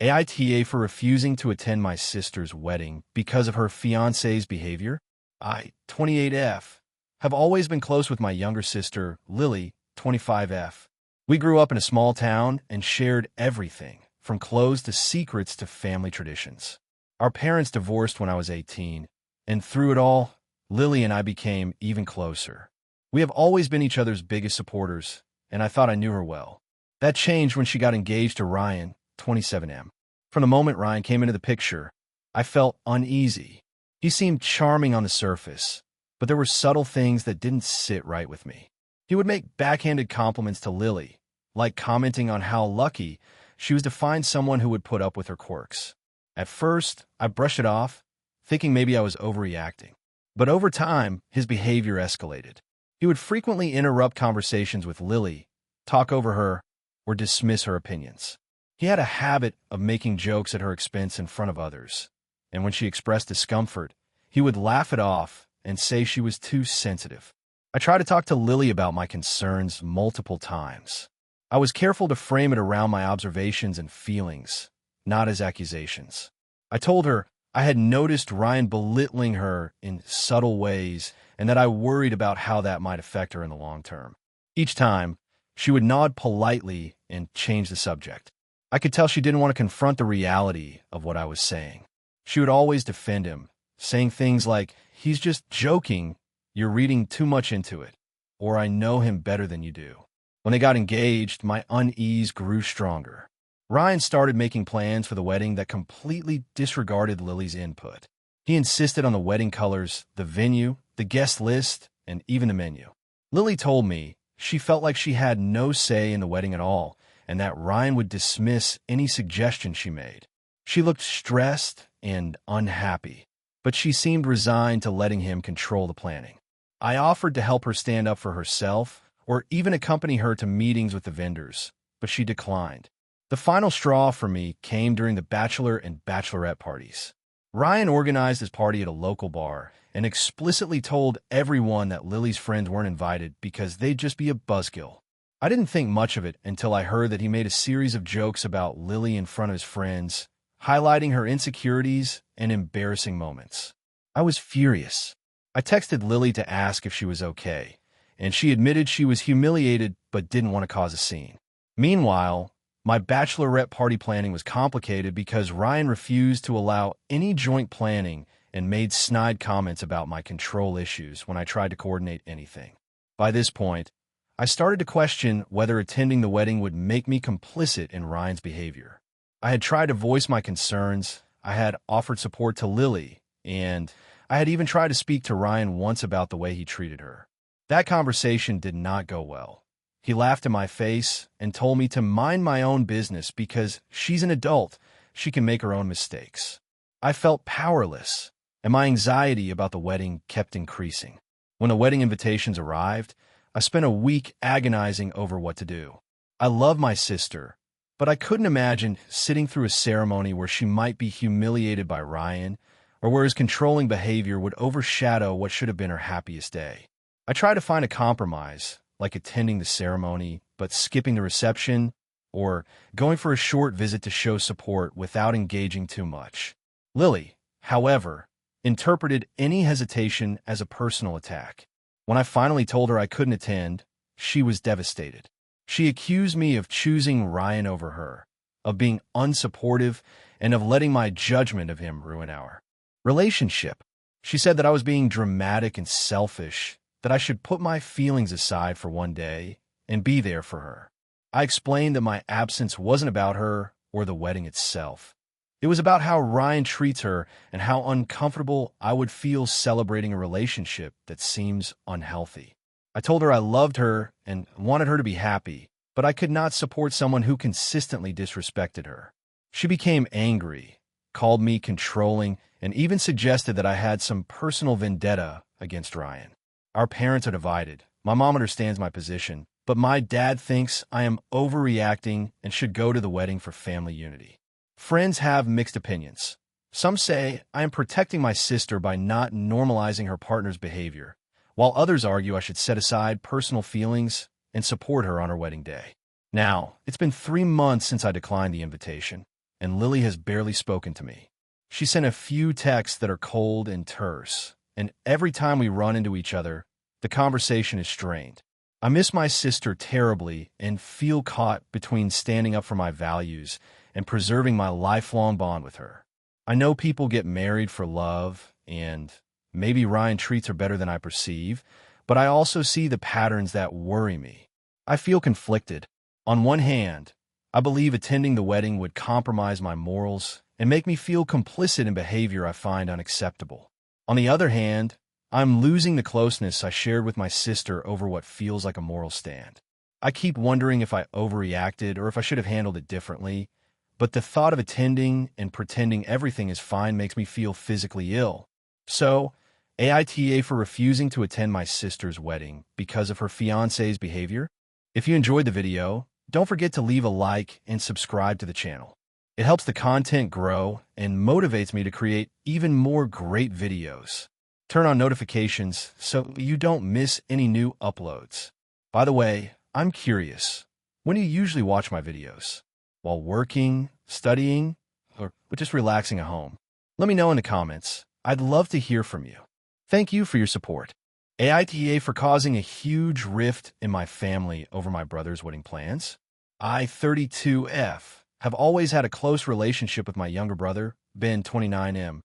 AITA for refusing to attend my sister's wedding because of her fiancé's behavior. I, 28F, have always been close with my younger sister, Lily, 25F. We grew up in a small town and shared everything, from clothes to secrets to family traditions. Our parents divorced when I was 18, and through it all, Lily and I became even closer. We have always been each other's biggest supporters, and I thought I knew her well. That changed when she got engaged to Ryan, 27M. From the moment Ryan came into the picture, I felt uneasy. He seemed charming on the surface, but there were subtle things that didn't sit right with me. He would make backhanded compliments to Lily, like commenting on how lucky she was to find someone who would put up with her quirks. At first, I brushed it off, thinking maybe I was overreacting. But over time, his behavior escalated. He would frequently interrupt conversations with Lily, talk over her, or dismiss her opinions. He had a habit of making jokes at her expense in front of others, and when she expressed discomfort, he would laugh it off and say she was too sensitive. I tried to talk to Lily about my concerns multiple times. I was careful to frame it around my observations and feelings, not as accusations. I told her I had noticed Ryan belittling her in subtle ways and that I worried about how that might affect her in the long term. Each time, she would nod politely and change the subject. I could tell she didn't want to confront the reality of what I was saying. She would always defend him, saying things like, "He's just joking, you're reading too much into it," or "I know him better than you do." When they got engaged, my unease grew stronger. Ryan started making plans for the wedding that completely disregarded Lily's input. He insisted on the wedding colors, the venue, the guest list, and even the menu. Lily told me she felt like she had no say in the wedding at all, and that Ryan would dismiss any suggestion she made. She looked stressed and unhappy, but she seemed resigned to letting him control the planning. I offered to help her stand up for herself, or even accompany her to meetings with the vendors, but she declined. The final straw for me came during the bachelor and bachelorette parties. Ryan organized his party at a local bar and explicitly told everyone that Lily's friends weren't invited because they'd just be a buzzkill. I didn't think much of it until I heard that he made a series of jokes about Lily in front of his friends, highlighting her insecurities and embarrassing moments. I was furious. I texted Lily to ask if she was okay, and she admitted she was humiliated but didn't want to cause a scene. Meanwhile, my bachelorette party planning was complicated because Ryan refused to allow any joint planning and made snide comments about my control issues when I tried to coordinate anything. By this point, I started to question whether attending the wedding would make me complicit in Ryan's behavior. I had tried to voice my concerns, I had offered support to Lily, and I had even tried to speak to Ryan once about the way he treated her. That conversation did not go well. He laughed in my face and told me to mind my own business because she's an adult, she can make her own mistakes. I felt powerless, and my anxiety about the wedding kept increasing. When the wedding invitations arrived, I spent a week agonizing over what to do. I love my sister, but I couldn't imagine sitting through a ceremony where she might be humiliated by Ryan, or where his controlling behavior would overshadow what should have been her happiest day. I tried to find a compromise, like attending the ceremony but skipping the reception, or going for a short visit to show support without engaging too much. Lily, however, interpreted any hesitation as a personal attack. When I finally told her I couldn't attend, she was devastated. She accused me of choosing Ryan over her, of being unsupportive, and of letting my judgment of him ruin our relationship. She said that I was being dramatic and selfish, that I should put my feelings aside for one day and be there for her. I explained that my absence wasn't about her or the wedding itself. It was about how Ryan treats her and how uncomfortable I would feel celebrating a relationship that seems unhealthy. I told her I loved her and wanted her to be happy, but I could not support someone who consistently disrespected her. She became angry, called me controlling, and even suggested that I had some personal vendetta against Ryan. Our parents are divided. My mom understands my position, but my dad thinks I am overreacting and should go to the wedding for family unity. Friends have mixed opinions. Some say I am protecting my sister by not normalizing her partner's behavior, while others argue I should set aside personal feelings and support her on her wedding day. Now, it's been 3 months since I declined the invitation. and Lily has barely spoken to me. She sent a few texts that are cold and terse, and every time we run into each other, the conversation is strained. I miss my sister terribly and feel caught between standing up for my values and preserving my lifelong bond with her. I know people get married for love, and maybe Ryan treats her better than I perceive, but I also see the patterns that worry me. I feel conflicted. On one hand, I believe attending the wedding would compromise my morals and make me feel complicit in behavior I find unacceptable. On the other hand, I'm losing the closeness I shared with my sister over what feels like a moral stand. I keep wondering if I overreacted or if I should have handled it differently, but the thought of attending and pretending everything is fine makes me feel physically ill. So, AITA for refusing to attend my sister's wedding because of her fiancé's behavior. If you enjoyed the video, don't forget to leave a like and subscribe to the channel. It helps the content grow and motivates me to create even more great videos. Turn on notifications so you don't miss any new uploads. By the way, I'm curious, when do you usually watch my videos? While working, studying, or just relaxing at home? Let me know in the comments. I'd love to hear from you. Thank you for your support. AITA for causing a huge rift in my family over my brother's wedding plans. I, 32F, have always had a close relationship with my younger brother, Ben, 29M.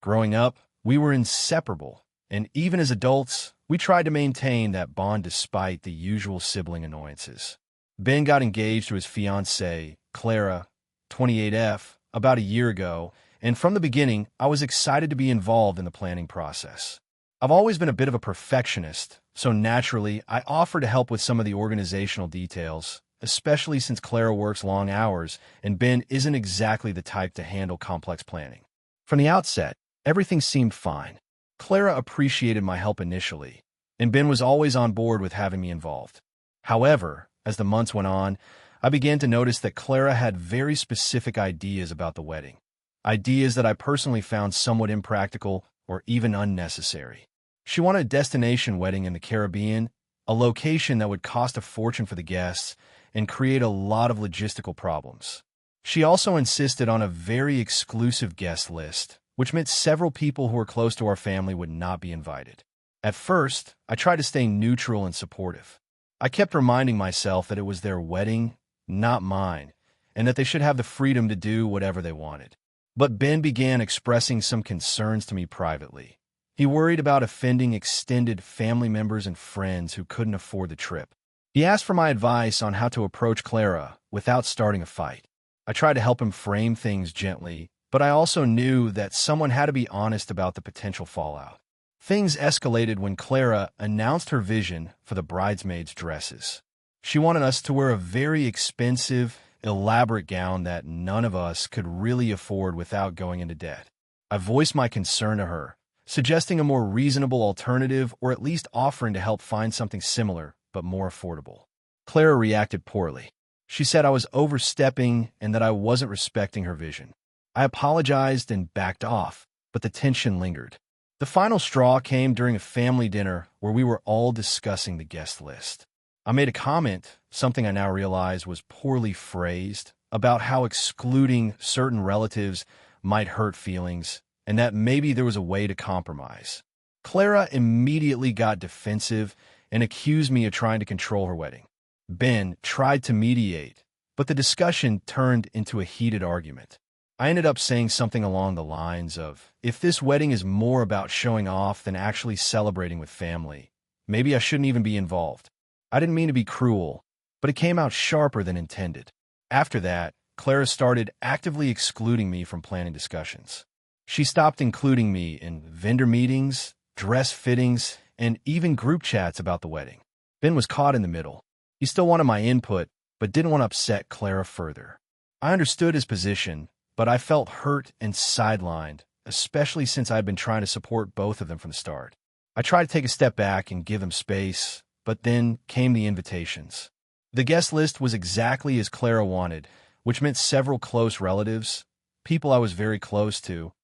Growing up, we were inseparable, and even as adults, we tried to maintain that bond despite the usual sibling annoyances. Ben got engaged to his fiancée, Clara, 28F, about a year ago, and from the beginning, I was excited to be involved in the planning process. I've always been a bit of a perfectionist, so naturally, I offered to help with some of the organizational details, especially since Clara works long hours and Ben isn't exactly the type to handle complex planning. From the outset, everything seemed fine. Clara appreciated my help initially, and Ben was always on board with having me involved. However, as the months went on, I began to notice that Clara had very specific ideas about the wedding. Ideas that I personally found somewhat impractical or even unnecessary. She wanted a destination wedding in the Caribbean, a location that would cost a fortune for the guests and create a lot of logistical problems. She also insisted on a very exclusive guest list, which meant several people who were close to our family would not be invited. At first, I tried to stay neutral and supportive. I kept reminding myself that it was their wedding, not mine, and that they should have the freedom to do whatever they wanted. But Ben began expressing some concerns to me privately. He worried about offending extended family members and friends who couldn't afford the trip. He asked for my advice on how to approach Clara without starting a fight. I tried to help him frame things gently, but I also knew that someone had to be honest about the potential fallout. Things escalated when Clara announced her vision for the bridesmaids' dresses. She wanted us to wear a very expensive, elaborate gown that none of us could really afford without going into debt. I voiced my concern to her, suggesting a more reasonable alternative or at least offering to help find something similar but more affordable. Clara reacted poorly. She said I was overstepping and that I wasn't respecting her vision. I apologized and backed off, but the tension lingered. The final straw came during a family dinner where we were all discussing the guest list. I made a comment, something I now realize was poorly phrased, about how excluding certain relatives might hurt feelings and that maybe there was a way to compromise. Clara immediately got defensive and accused me of trying to control her wedding. Ben tried to mediate, but the discussion turned into a heated argument. I ended up saying something along the lines of, if this wedding is more about showing off than actually celebrating with family, maybe I shouldn't even be involved. I didn't mean to be cruel, but it came out sharper than intended. After that, Clara started actively excluding me from planning discussions. She stopped including me in vendor meetings, dress fittings, and even group chats about the wedding. Ben was caught in the middle. He still wanted my input, but didn't want to upset Clara further. I understood his position, but I felt hurt and sidelined, especially since I had been trying to support both of them from the start. I tried to take a step back and give them space, but then came the invitations. The guest list was exactly as Clara wanted, which meant several close relatives, people I was very close to,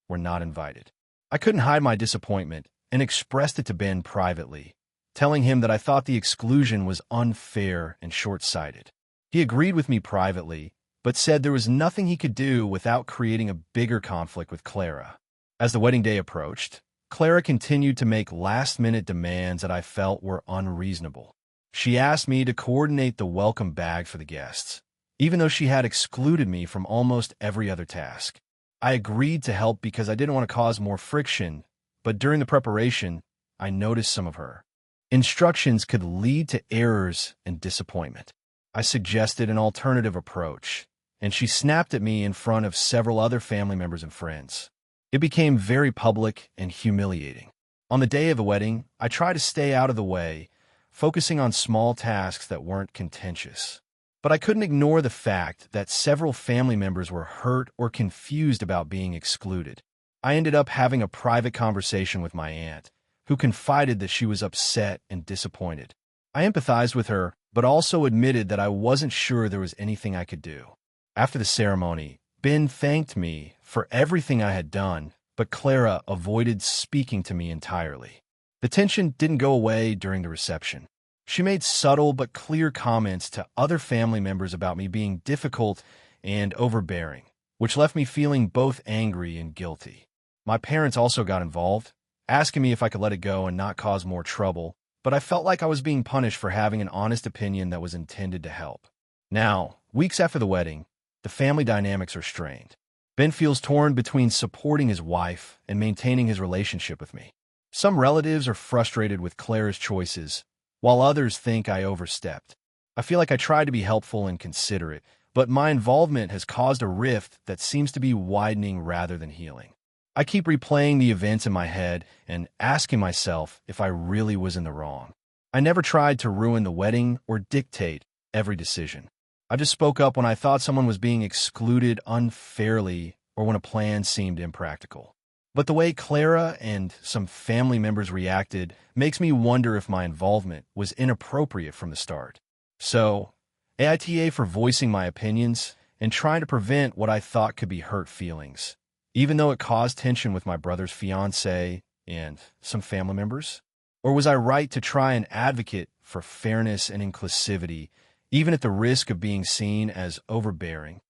were not invited. I couldn't hide my disappointment and expressed it to Ben privately, telling him that I thought the exclusion was unfair and short-sighted. He agreed with me privately, but said there was nothing he could do without creating a bigger conflict with Clara. As the wedding day approached, Clara continued to make last-minute demands that I felt were unreasonable. She asked me to coordinate the welcome bag for the guests, even though she had excluded me from almost every other task. I agreed to help because I didn't want to cause more friction, but during the preparation, I noticed some of her instructions could lead to errors and disappointment. I suggested an alternative approach, and she snapped at me in front of several other family members and friends. It became very public and humiliating. On the day of the wedding, I tried to stay out of the way, focusing on small tasks that weren't contentious. But I couldn't ignore the fact that several family members were hurt or confused about being excluded. I ended up having a private conversation with my aunt, who confided that she was upset and disappointed. I empathized with her, but also admitted that I wasn't sure there was anything I could do. After the ceremony, Ben thanked me for everything I had done, but Clara avoided speaking to me entirely. The tension didn't go away during the reception. She made subtle but clear comments to other family members about me being difficult and overbearing, which left me feeling both angry and guilty. My parents also got involved, asking me if I could let it go and not cause more trouble, but I felt like I was being punished for having an honest opinion that was intended to help. Now, weeks after the wedding, the family dynamics are strained. Ben feels torn between supporting his wife and maintaining his relationship with me. Some relatives are frustrated with Clara's choices, while others think I overstepped. I feel like I tried to be helpful and considerate, but my involvement has caused a rift that seems to be widening rather than healing. I keep replaying the events in my head and asking myself if I really was in the wrong. I never tried to ruin the wedding or dictate every decision. I just spoke up when I thought someone was being excluded unfairly or when a plan seemed impractical. But the way Clara and some family members reacted makes me wonder if my involvement was inappropriate from the start. So, AITA for voicing my opinions and trying to prevent what I thought could be hurt feelings, even though it caused tension with my brother's fiancé and some family members? Or was I right to try and advocate for fairness and inclusivity, even at the risk of being seen as overbearing?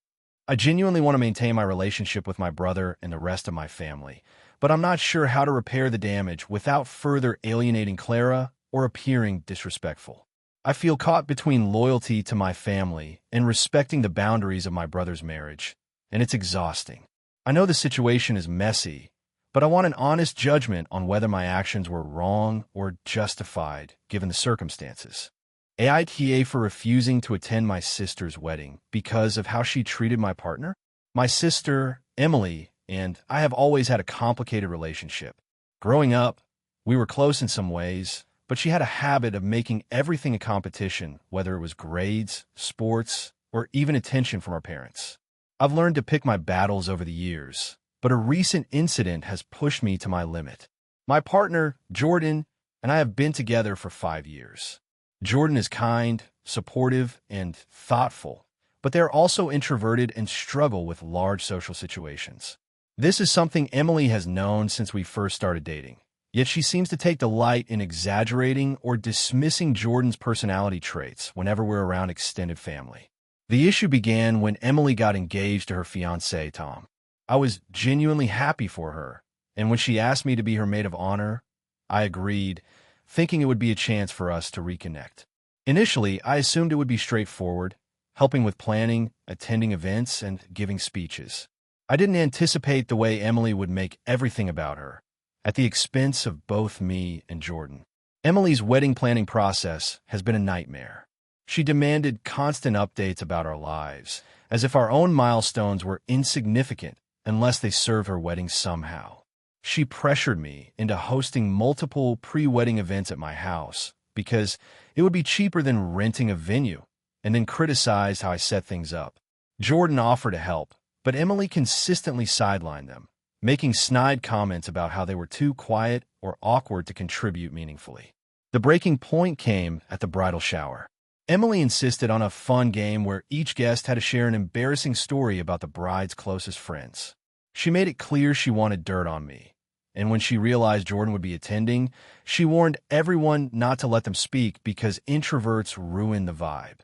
I genuinely want to maintain my relationship with my brother and the rest of my family, but I'm not sure how to repair the damage without further alienating Clara or appearing disrespectful. I feel caught between loyalty to my family and respecting the boundaries of my brother's marriage, and it's exhausting. I know the situation is messy, but I want an honest judgment on whether my actions were wrong or justified given the circumstances. AITA for refusing to attend my sister's wedding because of how she treated my partner? My sister, Emily, and I have always had a complicated relationship. Growing up, we were close in some ways, but she had a habit of making everything a competition, whether it was grades, sports, or even attention from our parents. I've learned to pick my battles over the years, but a recent incident has pushed me to my limit. My partner, Jordan, and I have been together for 5 years. Jordan is kind, supportive, and thoughtful, but they are also introverted and struggle with large social situations. This is something Emily has known since we first started dating, yet she seems to take delight in exaggerating or dismissing Jordan's personality traits whenever we're around extended family. The issue began when Emily got engaged to her fiancé, Tom. I was genuinely happy for her, and when she asked me to be her maid of honor, I agreed, thinking it would be a chance for us to reconnect. Initially, I assumed it would be straightforward, helping with planning, attending events, and giving speeches. I didn't anticipate the way Emily would make everything about her, at the expense of both me and Jordan. Emily's wedding planning process has been a nightmare. She demanded constant updates about our lives, as if our own milestones were insignificant unless they served her wedding somehow. She pressured me into hosting multiple pre-wedding events at my house because it would be cheaper than renting a venue, and then criticized how I set things up. Jordan offered to help, but Emily consistently sidelined them, making snide comments about how they were too quiet or awkward to contribute meaningfully. The breaking point came at the bridal shower. Emily insisted on a fun game where each guest had to share an embarrassing story about the bride's closest friends. She made it clear she wanted dirt on me, and when she realized Jordan would be attending, she warned everyone not to let them speak because introverts ruin the vibe.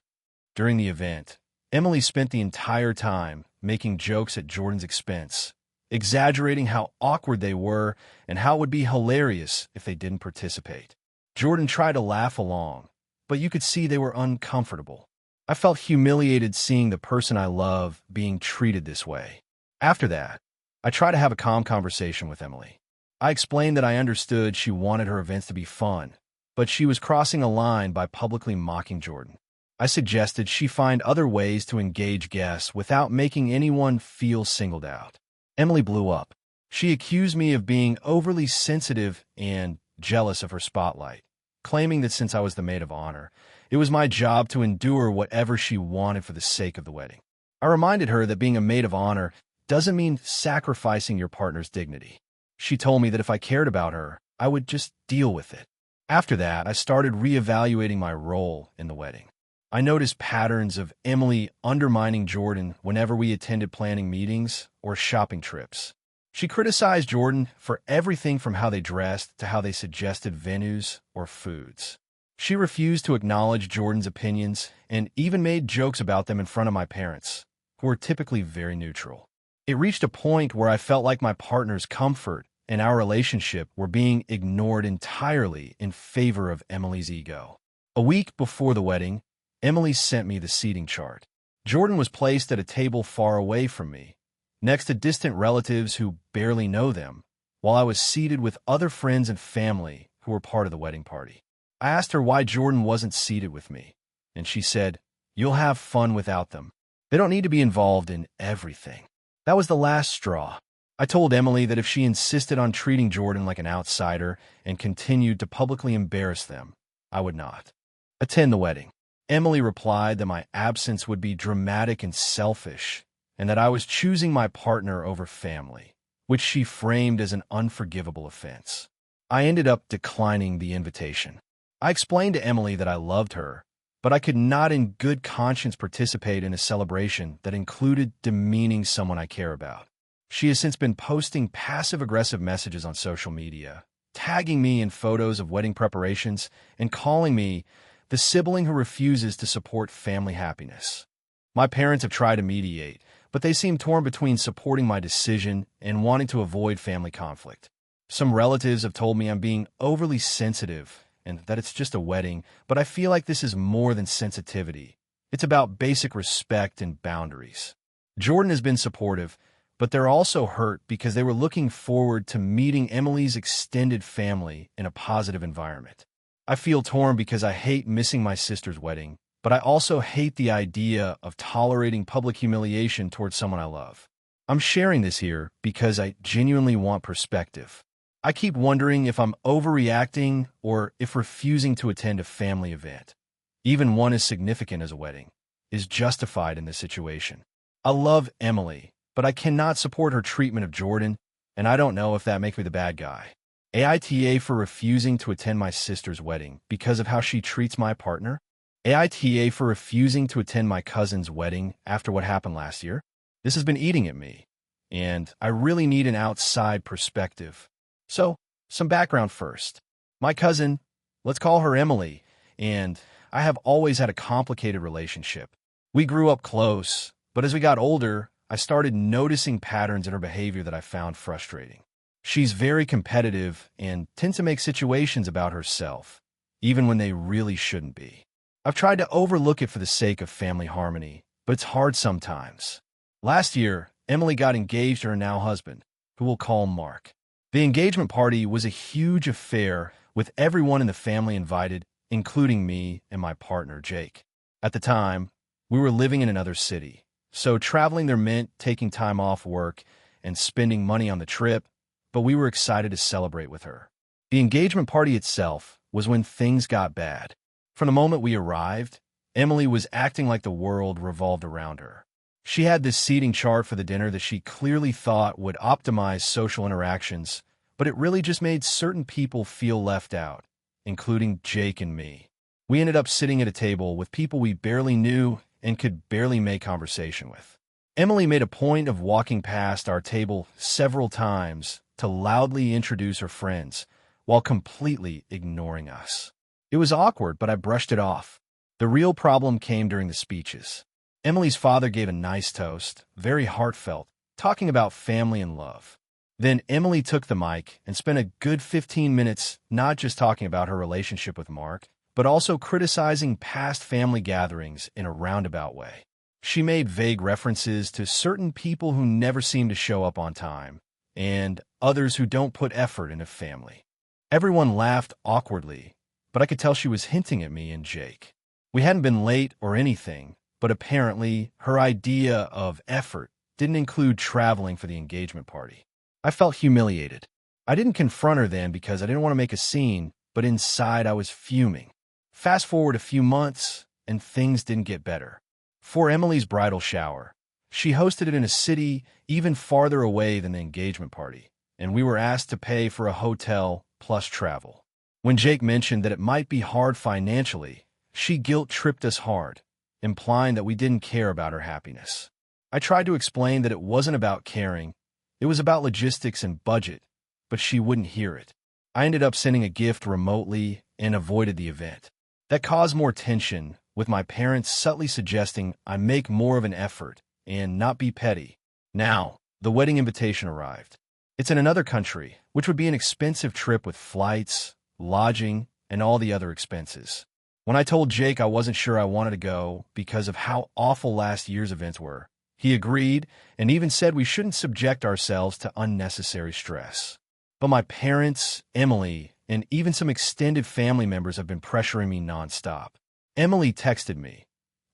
During the event, Emily spent the entire time making jokes at Jordan's expense, exaggerating how awkward they were and how it would be hilarious if they didn't participate. Jordan tried to laugh along, but you could see they were uncomfortable. I felt humiliated seeing the person I love being treated this way. After that, I tried to have a calm conversation with Emily. I explained that I understood she wanted her events to be fun, but she was crossing a line by publicly mocking Jordan. I suggested she find other ways to engage guests without making anyone feel singled out. Emily blew up. She accused me of being overly sensitive and jealous of her spotlight, claiming that since I was the maid of honor, it was my job to endure whatever she wanted for the sake of the wedding. I reminded her that being a maid of honor doesn't mean sacrificing your partner's dignity. She told me that if I cared about her, I would just deal with it. After that, I started reevaluating my role in the wedding. I noticed patterns of Emily undermining Jordan whenever we attended planning meetings or shopping trips. She criticized Jordan for everything from how they dressed to how they suggested venues or foods. She refused to acknowledge Jordan's opinions and even made jokes about them in front of my parents, who were typically very neutral. It reached a point where I felt like my partner's comfort and our relationship were being ignored entirely in favor of Emily's ego. A week before the wedding, Emily sent me the seating chart. Jordan was placed at a table far away from me, next to distant relatives who barely know them, while I was seated with other friends and family who were part of the wedding party. I asked her why Jordan wasn't seated with me, and she said, "You'll have fun without them. They don't need to be involved in everything." That was the last straw. I told Emily that if she insisted on treating Jordan like an outsider and continued to publicly embarrass them, I would not attend the wedding. Emily replied that my absence would be dramatic and selfish, and that I was choosing my partner over family, which she framed as an unforgivable offense. I ended up declining the invitation. I explained to Emily that I loved her, but I could not in good conscience participate in a celebration that included demeaning someone I care about. She has since been posting passive-aggressive messages on social media, tagging me in photos of wedding preparations, and calling me the sibling who refuses to support family happiness. My parents have tried to mediate, but they seem torn between supporting my decision and wanting to avoid family conflict. Some relatives have told me I'm being overly sensitive and that it's just a wedding, but I feel like this is more than sensitivity. It's about basic respect and boundaries. Jordan has been supportive, but they're also hurt because they were looking forward to meeting Emily's extended family in a positive environment. I feel torn because I hate missing my sister's wedding, but I also hate the idea of tolerating public humiliation towards someone I love. I'm sharing this here because I genuinely want perspective. I keep wondering if I'm overreacting or if refusing to attend a family event, even one as significant as a wedding, is justified in this situation. I love Emily, but I cannot support her treatment of Jordan, and I don't know if that makes me the bad guy. AITA for refusing to attend my sister's wedding because of how she treats my partner? AITA for refusing to attend my cousin's wedding after what happened last year? This has been eating at me, and I really need an outside perspective. So, some background first. My cousin, let's call her Emily, and I have always had a complicated relationship. We grew up close, but as we got older, I started noticing patterns in her behavior that I found frustrating. She's very competitive and tends to make situations about herself, even when they really shouldn't be. I've tried to overlook it for the sake of family harmony, but it's hard sometimes. Last year, Emily got engaged to her now husband, who we'll call Mark. The engagement party was a huge affair with everyone in the family invited, including me and my partner, Jake. At the time, we were living in another city, so traveling there meant taking time off work and spending money on the trip, but we were excited to celebrate with her. The engagement party itself was when things got bad. From the moment we arrived, Emily was acting like the world revolved around her. She had this seating chart for the dinner that she clearly thought would optimize social interactions, but it really just made certain people feel left out, including Jake and me. We ended up sitting at a table with people we barely knew and could barely make conversation with. Emily made a point of walking past our table several times to loudly introduce her friends, while completely ignoring us. It was awkward, but I brushed it off. The real problem came during the speeches. Emily's father gave a nice toast, very heartfelt, talking about family and love. Then Emily took the mic and spent a good 15 minutes not just talking about her relationship with Mark, but also criticizing past family gatherings in a roundabout way. She made vague references to certain people who never seem to show up on time, and others who don't put effort into family. Everyone laughed awkwardly, but I could tell she was hinting at me and Jake. We hadn't been late or anything, but apparently her idea of effort didn't include traveling for the engagement party. I felt humiliated. I didn't confront her then because I didn't want to make a scene, but inside I was fuming. Fast forward a few months, and things didn't get better. For Emily's bridal shower, she hosted it in a city even farther away than the engagement party, and we were asked to pay for a hotel plus travel. When Jake mentioned that it might be hard financially, she guilt-tripped us hard, implying that we didn't care about her happiness. I tried to explain that it wasn't about caring, it was about logistics and budget, but she wouldn't hear it. I ended up sending a gift remotely and avoided the event. That caused more tension, with my parents subtly suggesting I make more of an effort and not be petty. Now, the wedding invitation arrived. It's in another country, which would be an expensive trip with flights, lodging, and all the other expenses. When I told Jake I wasn't sure I wanted to go because of how awful last year's events were, he agreed and even said we shouldn't subject ourselves to unnecessary stress. But my parents, Emily, and even some extended family members have been pressuring me nonstop. Emily texted me,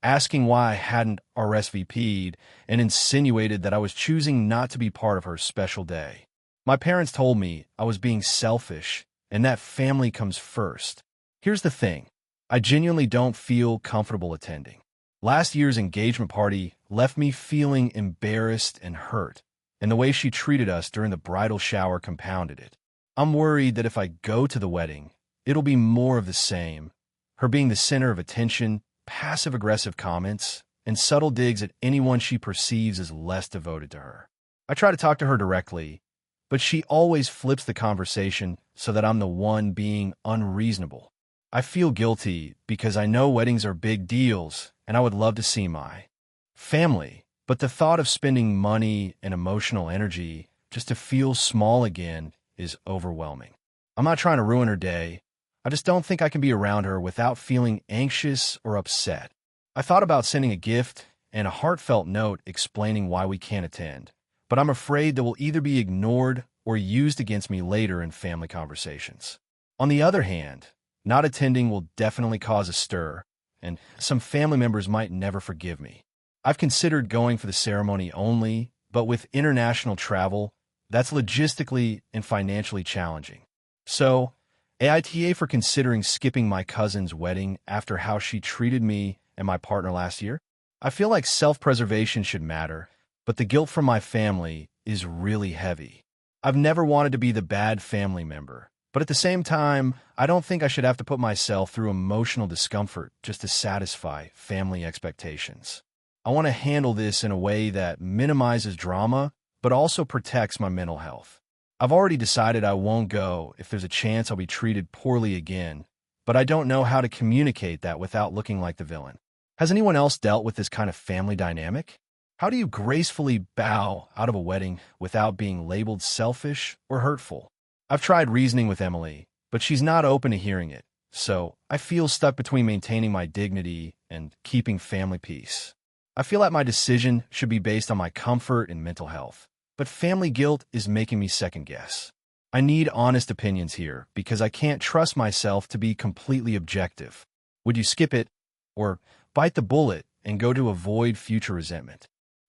asking why I hadn't RSVP'd and insinuated that I was choosing not to be part of her special day. My parents told me I was being selfish and that family comes first. Here's the thing. I genuinely don't feel comfortable attending. Last year's engagement party left me feeling embarrassed and hurt, and the way she treated us during the bridal shower compounded it. I'm worried that if I go to the wedding, it'll be more of the same, her being the center of attention, passive-aggressive comments, and subtle digs at anyone she perceives as less devoted to her. I try to talk to her directly, but she always flips the conversation so that I'm the one being unreasonable. I feel guilty because I know weddings are big deals and I would love to see my family, but the thought of spending money and emotional energy just to feel small again is overwhelming. I'm not trying to ruin her day. I just don't think I can be around her without feeling anxious or upset. I thought about sending a gift and a heartfelt note explaining why we can't attend, but I'm afraid that will either be ignored or used against me later in family conversations. On the other hand, not attending will definitely cause a stir, and some family members might never forgive me. I've considered going for the ceremony only, but with international travel, that's logistically and financially challenging. So, AITA for considering skipping my cousin's wedding after how she treated me and my partner last year. I feel like self-preservation should matter, but the guilt from my family is really heavy. I've never wanted to be the bad family member, but at the same time, I don't think I should have to put myself through emotional discomfort just to satisfy family expectations. I want to handle this in a way that minimizes drama, but also protects my mental health. I've already decided I won't go if there's a chance I'll be treated poorly again, but I don't know how to communicate that without looking like the villain. Has anyone else dealt with this kind of family dynamic? How do you gracefully bow out of a wedding without being labeled selfish or hurtful? I've tried reasoning with Emily, but she's not open to hearing it, so I feel stuck between maintaining my dignity and keeping family peace. I feel like my decision should be based on my comfort and mental health, but family guilt is making me second guess. I need honest opinions here because I can't trust myself to be completely objective. Would you skip it or bite the bullet and go to avoid future resentment?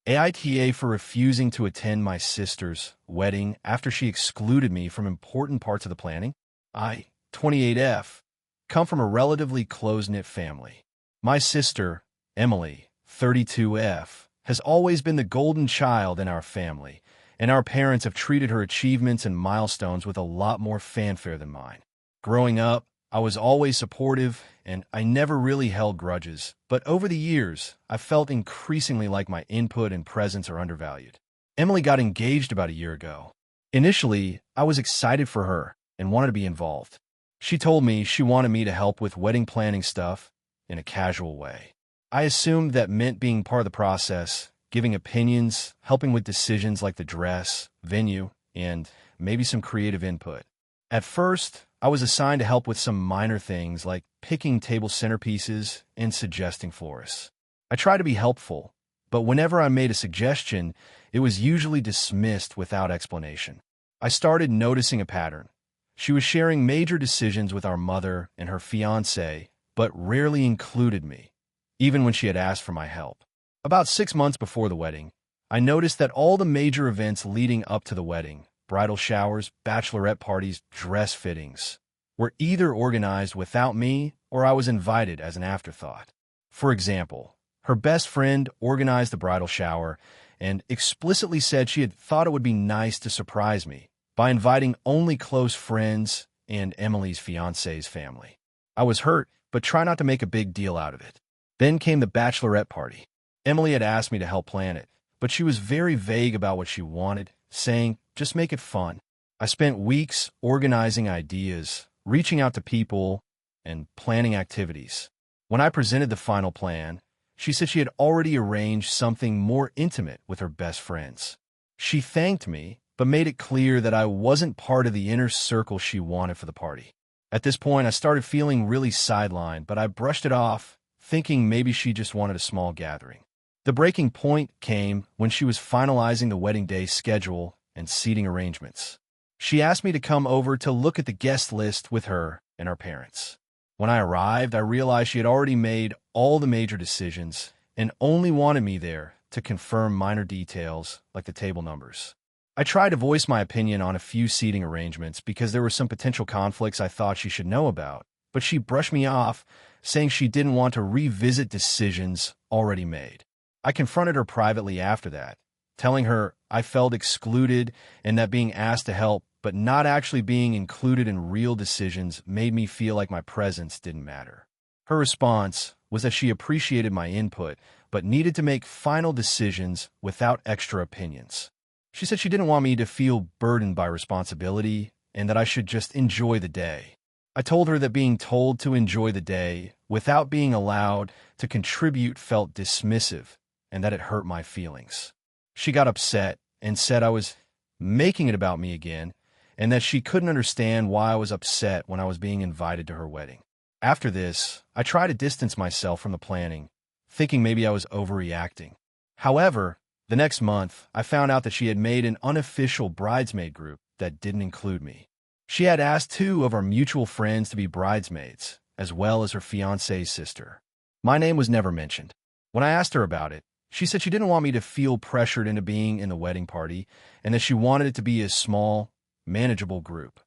AITA for refusing to attend my sister's wedding after she excluded me from important parts of the planning. I, 28F, come from a relatively close-knit family. My sister, Emily, 32F, has always been the golden child in our family, and our parents have treated her achievements and milestones with a lot more fanfare than mine. Growing up, I was always supportive, and I never really held grudges, but over the years, I felt increasingly like my input and presence are undervalued. Emily got engaged about a year ago. Initially, I was excited for her and wanted to be involved. She told me she wanted me to help with wedding planning stuff in a casual way. I assumed that meant being part of the process, giving opinions, helping with decisions like the dress, venue, and maybe some creative input. At first, I was assigned to help with some minor things like picking table centerpieces and suggesting florists. I tried to be helpful, but whenever I made a suggestion, it was usually dismissed without explanation. I started noticing a pattern. She was sharing major decisions with our mother and her fiancé, but rarely included me, even when she had asked for my help. About 6 months before the wedding, I noticed that all the major events leading up to the wedding, bridal showers, bachelorette parties, dress fittings, were either organized without me or I was invited as an afterthought. For example, her best friend organized the bridal shower and explicitly said she had thought it would be nice to surprise me by inviting only close friends and Emily's fiancé's family. I was hurt, but tried not to make a big deal out of it. Then came the bachelorette party. Emily had asked me to help plan it, but she was very vague about what she wanted, saying, just make it fun. I spent weeks organizing ideas, reaching out to people, and planning activities. When I presented the final plan, she said she had already arranged something more intimate with her best friends. She thanked me, but made it clear that I wasn't part of the inner circle she wanted for the party. At this point, I started feeling really sidelined, but I brushed it off, thinking maybe she just wanted a small gathering. The breaking point came when she was finalizing the wedding day schedule and seating arrangements. She asked me to come over to look at the guest list with her and her parents. When I arrived, I realized she had already made all the major decisions and only wanted me there to confirm minor details like the table numbers. I tried to voice my opinion on a few seating arrangements because there were some potential conflicts I thought she should know about, but she brushed me off, saying she didn't want to revisit decisions already made. I confronted her privately after that, telling her I felt excluded and that being asked to help but not actually being included in real decisions made me feel like my presence didn't matter. Her response was that she appreciated my input but needed to make final decisions without extra opinions. She said she didn't want me to feel burdened by responsibility and that I should just enjoy the day. I told her that being told to enjoy the day without being allowed to contribute felt dismissive and that it hurt my feelings. She got upset and said I was making it about me again and that she couldn't understand why I was upset when I was being invited to her wedding. After this, I tried to distance myself from the planning, thinking maybe I was overreacting. However, the next month, I found out that she had made an unofficial bridesmaid group that didn't include me. She had asked 2 of our mutual friends to be bridesmaids, as well as her fiancé's sister. My name was never mentioned. When I asked her about it, she said she didn't want me to feel pressured into being in the wedding party and that she wanted it to be a small, manageable group.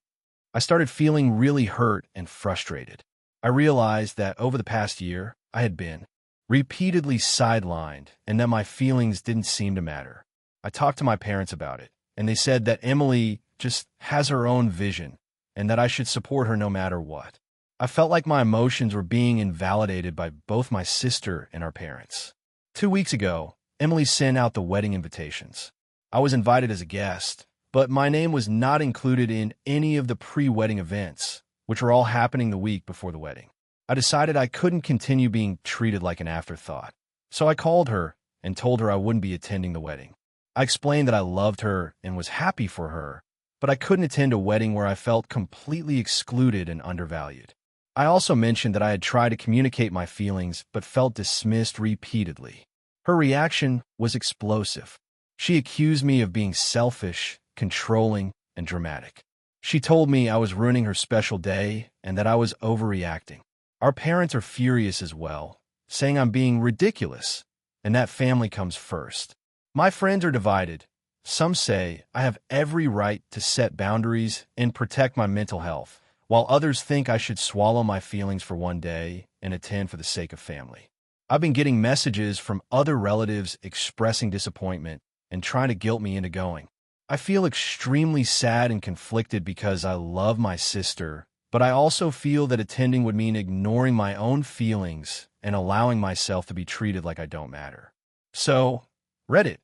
I started feeling really hurt and frustrated. I realized that over the past year, I had been repeatedly sidelined and that my feelings didn't seem to matter. I talked to my parents about it, and they said that Emily just has her own vision and that I should support her no matter what. I felt like my emotions were being invalidated by both my sister and our parents. 2 weeks ago, Emily sent out the wedding invitations. I was invited as a guest, but my name was not included in any of the pre-wedding events, which were all happening the week before the wedding. I decided I couldn't continue being treated like an afterthought, so I called her and told her I wouldn't be attending the wedding. I explained that I loved her and was happy for her, but I couldn't attend a wedding where I felt completely excluded and undervalued. I also mentioned that I had tried to communicate my feelings but felt dismissed repeatedly. Her reaction was explosive. She accused me of being selfish, controlling, and dramatic. She told me I was ruining her special day and that I was overreacting. Our parents are furious as well, saying I'm being ridiculous and that family comes first. My friends are divided. Some say I have every right to set boundaries and protect my mental health, while others think I should swallow my feelings for one day and attend for the sake of family. I've been getting messages from other relatives expressing disappointment and trying to guilt me into going. I feel extremely sad and conflicted because I love my sister, but I also feel that attending would mean ignoring my own feelings and allowing myself to be treated like I don't matter. So, Reddit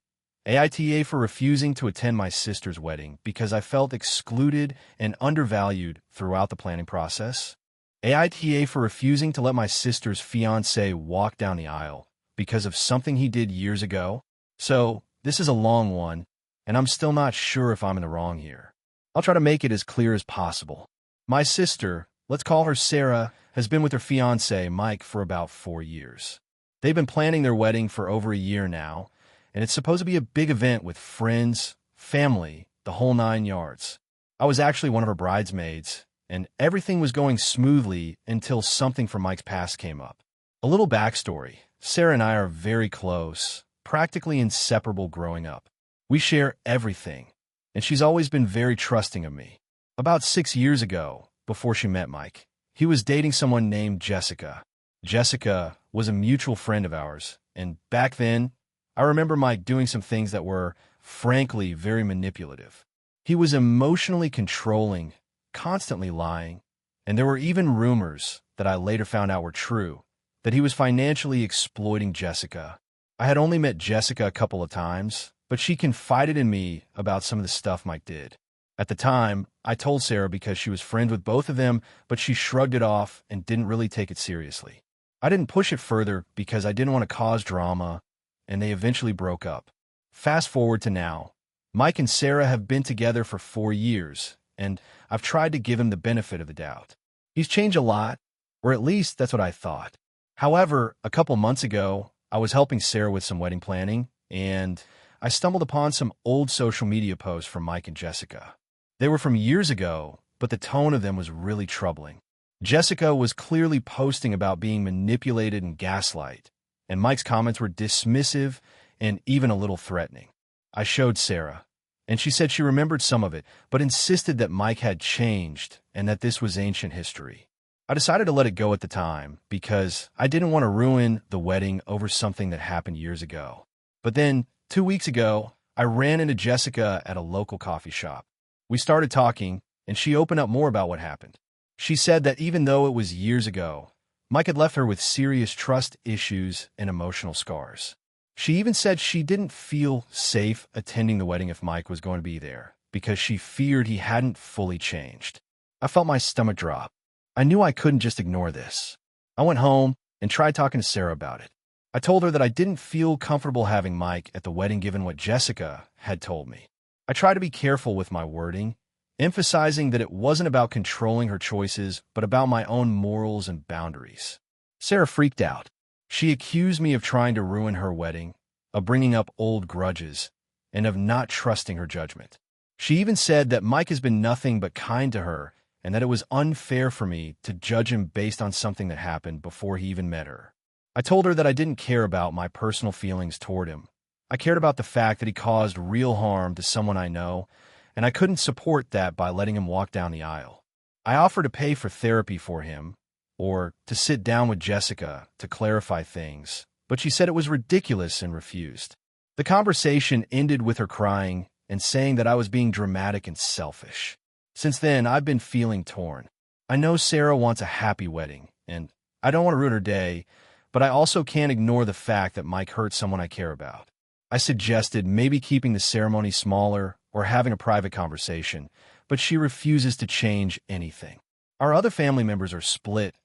AITA for refusing to attend my sister's wedding because I felt excluded and undervalued throughout the planning process. AITA for refusing to let my sister's fiancé walk down the aisle because of something he did years ago? So, this is a long one, and I'm still not sure if I'm in the wrong here. I'll try to make it as clear as possible. My sister, let's call her Sarah, has been with her fiancé, Mike, for about 4 years. They've been planning their wedding for over a year now, and it's supposed to be a big event with friends, family, the whole 9 yards. I was actually one of her bridesmaids, and everything was going smoothly until something from Mike's past came up. A little backstory. Sarah and I are very close, practically inseparable growing up. We share everything, and she's always been very trusting of me. About 6 years ago, before she met Mike, he was dating someone named Jessica. Jessica was a mutual friend of ours, and back then, I remember Mike doing some things that were, frankly, very manipulative. He was emotionally controlling, constantly lying, and there were even rumors that I later found out were true, that he was financially exploiting Jessica. I had only met Jessica a couple of times, but she confided in me about some of the stuff Mike did. At the time, I told Sarah because she was friends with both of them, but she shrugged it off and didn't really take it seriously. I didn't push it further because I didn't want to cause drama, and they eventually broke up. Fast forward to now. Mike and Sarah have been together for 4 years, and I've tried to give him the benefit of the doubt. He's changed a lot, or at least that's what I thought. However, a couple months ago, I was helping Sarah with some wedding planning, and I stumbled upon some old social media posts from Mike and Jessica. They were from years ago, but the tone of them was really troubling. Jessica was clearly posting about being manipulated and gaslight, and Mike's comments were dismissive and even a little threatening. I showed Sarah, and she said she remembered some of it, but insisted that Mike had changed and that this was ancient history. I decided to let it go at the time because I didn't want to ruin the wedding over something that happened years ago. But then, 2 weeks ago, I ran into Jessica at a local coffee shop. We started talking, and she opened up more about what happened. She said that even though it was years ago, Mike had left her with serious trust issues and emotional scars. She even said she didn't feel safe attending the wedding if Mike was going to be there because she feared he hadn't fully changed. I felt my stomach drop. I knew I couldn't just ignore this. I went home and tried talking to Sarah about it. I told her that I didn't feel comfortable having Mike at the wedding given what Jessica had told me. I tried to be careful with my wording, emphasizing that it wasn't about controlling her choices, but about my own morals and boundaries. Sarah freaked out. She accused me of trying to ruin her wedding, of bringing up old grudges, and of not trusting her judgment. She even said that Mike has been nothing but kind to her and that it was unfair for me to judge him based on something that happened before he even met her. I told her that I didn't care about my personal feelings toward him. I cared about the fact that he caused real harm to someone I know, and I couldn't support that by letting him walk down the aisle. I offered to pay for therapy for him, or to sit down with Jessica to clarify things, but she said it was ridiculous and refused. The conversation ended with her crying and saying that I was being dramatic and selfish. Since then, I've been feeling torn. I know Sarah wants a happy wedding, and I don't want to ruin her day, but I also can't ignore the fact that Mike hurt someone I care about. I suggested maybe keeping the ceremony smaller or having a private conversation, but she refuses to change anything. Our other family members are split.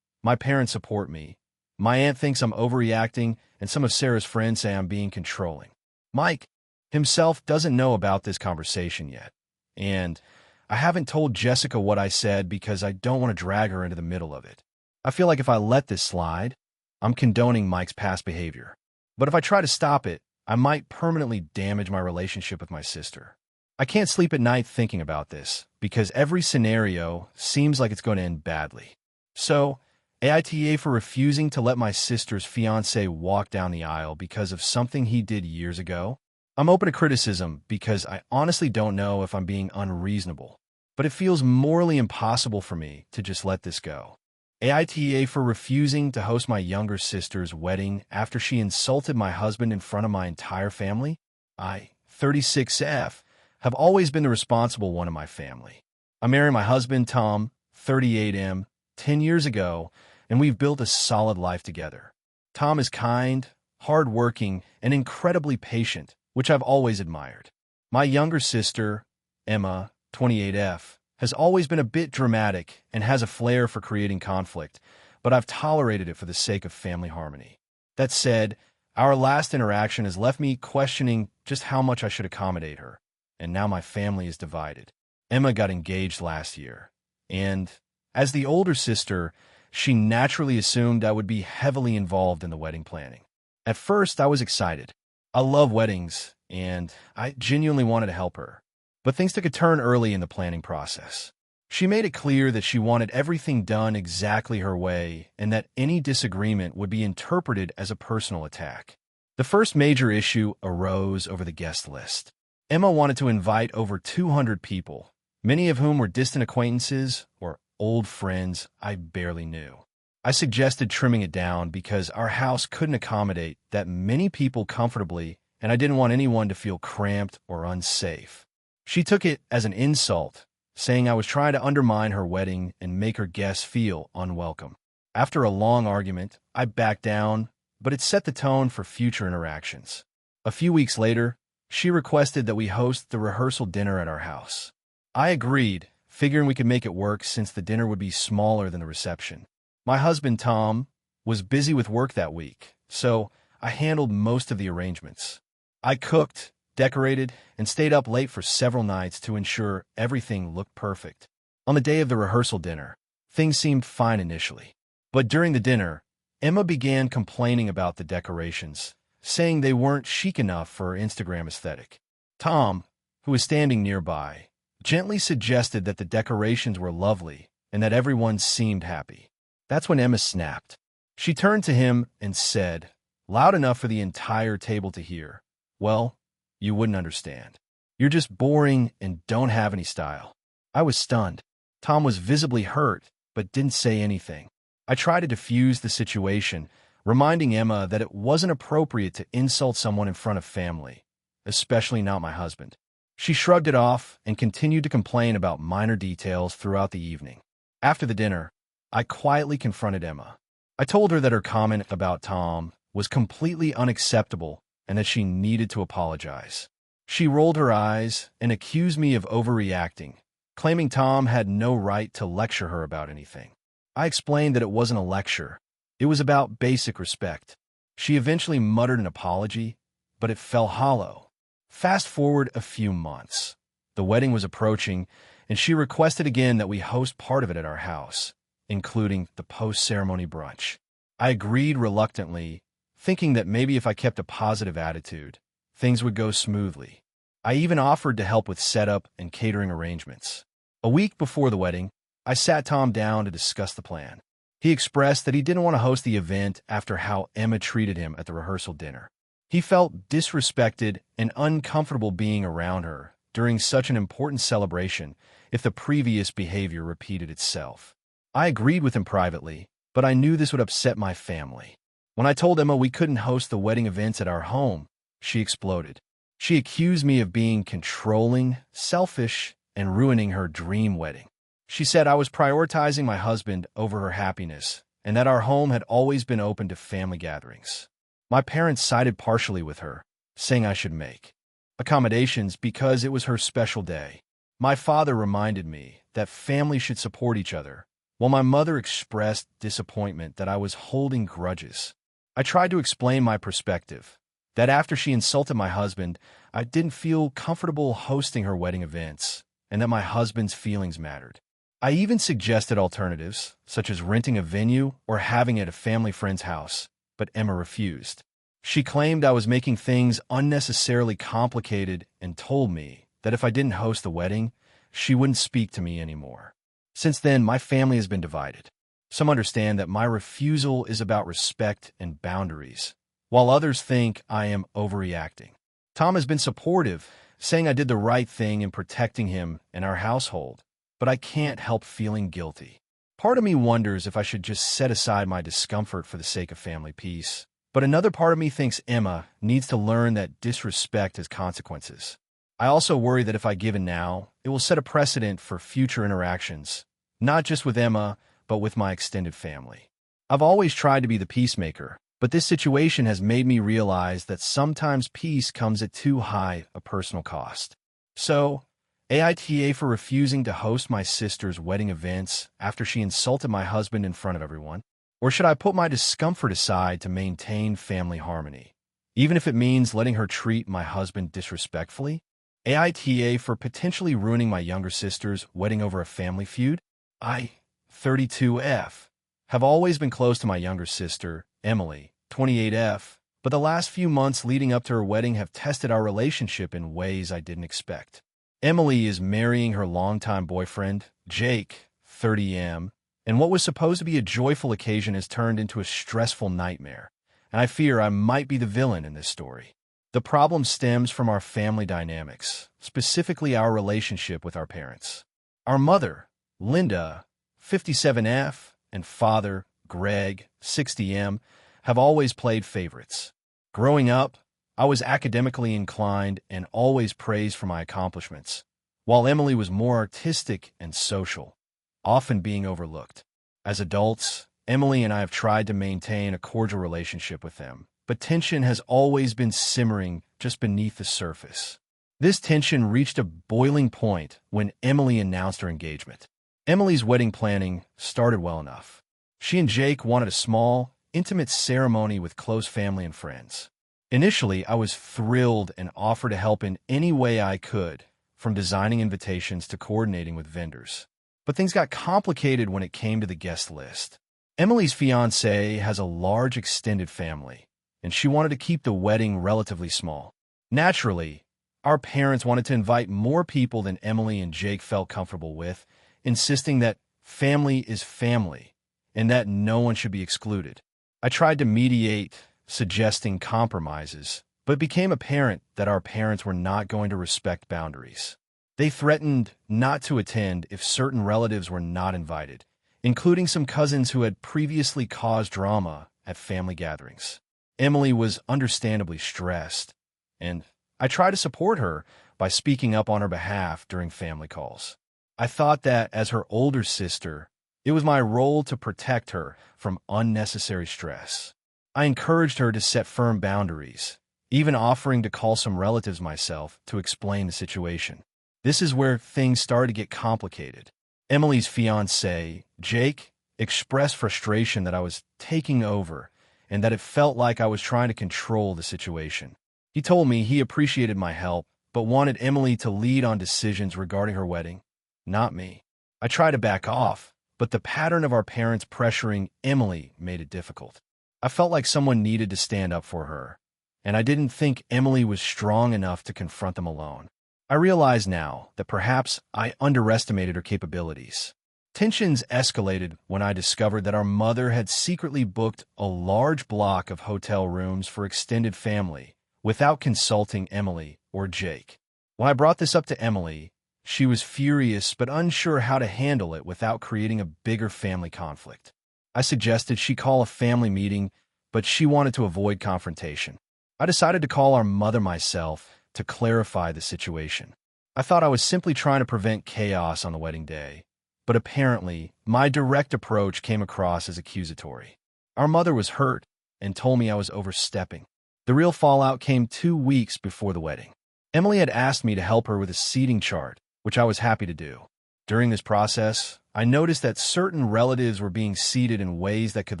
My parents support me. My aunt thinks I'm overreacting, and some of Sarah's friends say I'm being controlling. Mike himself doesn't know about this conversation yet, and I haven't told Jessica what I said because I don't want to drag her into the middle of it. I feel like if I let this slide, I'm condoning Mike's past behavior. But if I try to stop it, I might permanently damage my relationship with my sister. I can't sleep at night thinking about this because every scenario seems like it's going to end badly. So, AITA for refusing to let my sister's fiancé walk down the aisle because of something he did years ago. I'm open to criticism because I honestly don't know if I'm being unreasonable, but it feels morally impossible for me to just let this go. AITA for refusing to host my younger sister's wedding after she insulted my husband in front of my entire family. I, 36F, have always been the responsible one in my family. I married my husband, Tom, 38M, 10 years ago, and we've built a solid life together. Tom is kind, hardworking, and incredibly patient, which I've always admired. My younger sister, Emma, 28F, has always been a bit dramatic and has a flair for creating conflict, but I've tolerated it for the sake of family harmony. That said, Our last interaction has left me questioning just how much I should accommodate her, and now my family is divided. Emma got engaged last year, and as the older sister, she naturally assumed I would be heavily involved in the wedding planning. At first, I was excited. I love weddings, and I genuinely wanted to help her. But things took a turn early in the planning process. She made it clear that she wanted everything done exactly her way and that any disagreement would be interpreted as a personal attack. The first major issue arose over the guest list. Emma wanted to invite over 200 people, many of whom were distant acquaintances or old friends I barely knew. I suggested trimming it down because our house couldn't accommodate that many people comfortably, and I didn't want anyone to feel cramped or unsafe. She took it as an insult, saying I was trying to undermine her wedding and make her guests feel unwelcome. After a long argument, I backed down, but it set the tone for future interactions. A few weeks later, she requested that we host the rehearsal dinner at our house. I agreed, figuring we could make it work since the dinner would be smaller than the reception. My husband, Tom, was busy with work that week, so I handled most of the arrangements. I cooked, decorated, and stayed up late for several nights to ensure everything looked perfect. On the day of the rehearsal dinner, things seemed fine initially. But during the dinner, Emma began complaining about the decorations, saying they weren't chic enough for her Instagram aesthetic. Tom, who was standing nearby, gently suggested that the decorations were lovely and that everyone seemed happy. That's when Emma snapped. She turned to him and said, loud enough for the entire table to hear, "Well, you wouldn't understand. You're just boring and don't have any style." I was stunned. Tom was visibly hurt, but didn't say anything. I tried to diffuse the situation, reminding Emma that it wasn't appropriate to insult someone in front of family, especially not my husband. She shrugged it off and continued to complain about minor details throughout the evening. After the dinner, I quietly confronted Emma. I told her that her comment about Tom was completely unacceptable and that she needed to apologize. She rolled her eyes and accused me of overreacting, claiming Tom had no right to lecture her about anything. I explained that it wasn't a lecture. It was about basic respect. She eventually muttered an apology, but it fell hollow. Fast forward a few months. The wedding was approaching, and she requested again that we host part of it at our house, including the post-ceremony brunch. I agreed reluctantly, thinking that maybe if I kept a positive attitude, things would go smoothly. I even offered to help with setup and catering arrangements. A week before the wedding, I sat Tom down to discuss the plan. He expressed that he didn't want to host the event after how Emma treated him at the rehearsal dinner. He felt disrespected and uncomfortable being around her during such an important celebration if the previous behavior repeated itself. I agreed with him privately, but I knew this would upset my family. When I told Emma we couldn't host the wedding events at our home, she exploded. She accused me of being controlling, selfish, and ruining her dream wedding. She said I was prioritizing my husband over her happiness, and that our home had always been open to family gatherings. My parents sided partially with her, saying I should make accommodations because it was her special day. My father reminded me that families should support each other, while my mother expressed disappointment that I was holding grudges. I tried to explain my perspective, that after she insulted my husband, I didn't feel comfortable hosting her wedding events, and that my husband's feelings mattered. I even suggested alternatives, such as renting a venue or having it at a family friend's house, but Emma refused. She claimed I was making things unnecessarily complicated and told me that if I didn't host the wedding, she wouldn't speak to me anymore. Since then, my family has been divided. Some understand that my refusal is about respect and boundaries, while others think I am overreacting. Tom has been supportive, saying I did the right thing in protecting him and our household, but I can't help feeling guilty. Part of me wonders if I should just set aside my discomfort for the sake of family peace, but another part of me thinks Emma needs to learn that disrespect has consequences. I also worry that if I give in now, it will set a precedent for future interactions, not just with Emma, but with my extended family. I've always tried to be the peacemaker, but this situation has made me realize that sometimes peace comes at too high a personal cost. So, AITA for refusing to host my sister's wedding events after she insulted my husband in front of everyone? Or should I put my discomfort aside to maintain family harmony? even if it means letting her treat my husband disrespectfully? AITA for potentially ruining my younger sister's wedding over a family feud? I, 32F, have always been close to my younger sister, Emily, 28F, but the last few months leading up to her wedding have tested our relationship in ways I didn't expect. Emily is marrying her longtime boyfriend, Jake, 30M, and what was supposed to be a joyful occasion has turned into a stressful nightmare, and I fear I might be the villain in this story. The problem stems from our family dynamics, specifically our relationship with our parents. Our mother, Linda, 57F, and father, Greg, 60M, have always played favorites. Growing up, I was academically inclined and always praised for my accomplishments, while Emily was more artistic and social, often being overlooked. As adults, Emily and I have tried to maintain a cordial relationship with them, but tension has always been simmering just beneath the surface. This tension reached a boiling point when Emily announced her engagement. Emily's wedding planning started well enough. She and Jake wanted a small, intimate ceremony with close family and friends. Initially, I was thrilled and offered to help in any way I could, from designing invitations to coordinating with vendors. But things got complicated when it came to the guest list. Emily's fiancé has a large extended family, and she wanted to keep the wedding relatively small. Naturally, our parents wanted to invite more people than Emily and Jake felt comfortable with, insisting that family is family and that no one should be excluded. I tried to mediate, suggesting compromises, but it became apparent that our parents were not going to respect boundaries. They threatened not to attend if certain relatives were not invited, including some cousins who had previously caused drama at family gatherings. Emily was understandably stressed, and I tried to support her by speaking up on her behalf during family calls. I thought that, as her older sister, it was my role to protect her from unnecessary stress. I encouraged her to set firm boundaries, even offering to call some relatives myself to explain the situation. This is where things started to get complicated. Emily's fiancé, Jake, expressed frustration that I was taking over and that it felt like I was trying to control the situation. He told me he appreciated my help, but wanted Emily to lead on decisions regarding her wedding, not me. I tried to back off, but the pattern of our parents pressuring Emily made it difficult. I felt like someone needed to stand up for her, and I didn't think Emily was strong enough to confront them alone. I realize now that perhaps I underestimated her capabilities. Tensions escalated when I discovered that our mother had secretly booked a large block of hotel rooms for extended family without consulting Emily or Jake. When I brought this up to Emily, she was furious but unsure how to handle it without creating a bigger family conflict. I suggested she call a family meeting, but she wanted to avoid confrontation. I decided to call our mother myself to clarify the situation. I thought I was simply trying to prevent chaos on the wedding day, but apparently my direct approach came across as accusatory. Our mother was hurt and told me I was overstepping. The real fallout came 2 weeks before the wedding. Emily had asked me to help her with a seating chart, which I was happy to do. During this process, I noticed that certain relatives were being seated in ways that could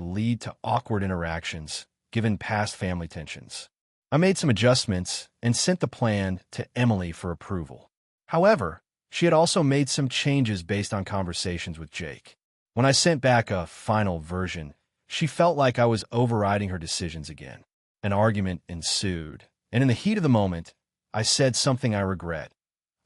lead to awkward interactions, given past family tensions. I made some adjustments and sent the plan to Emily for approval. However, she had also made some changes based on conversations with Jake. When I sent back a final version, she felt like I was overriding her decisions again. An argument ensued, and in the heat of the moment, I said something I regret.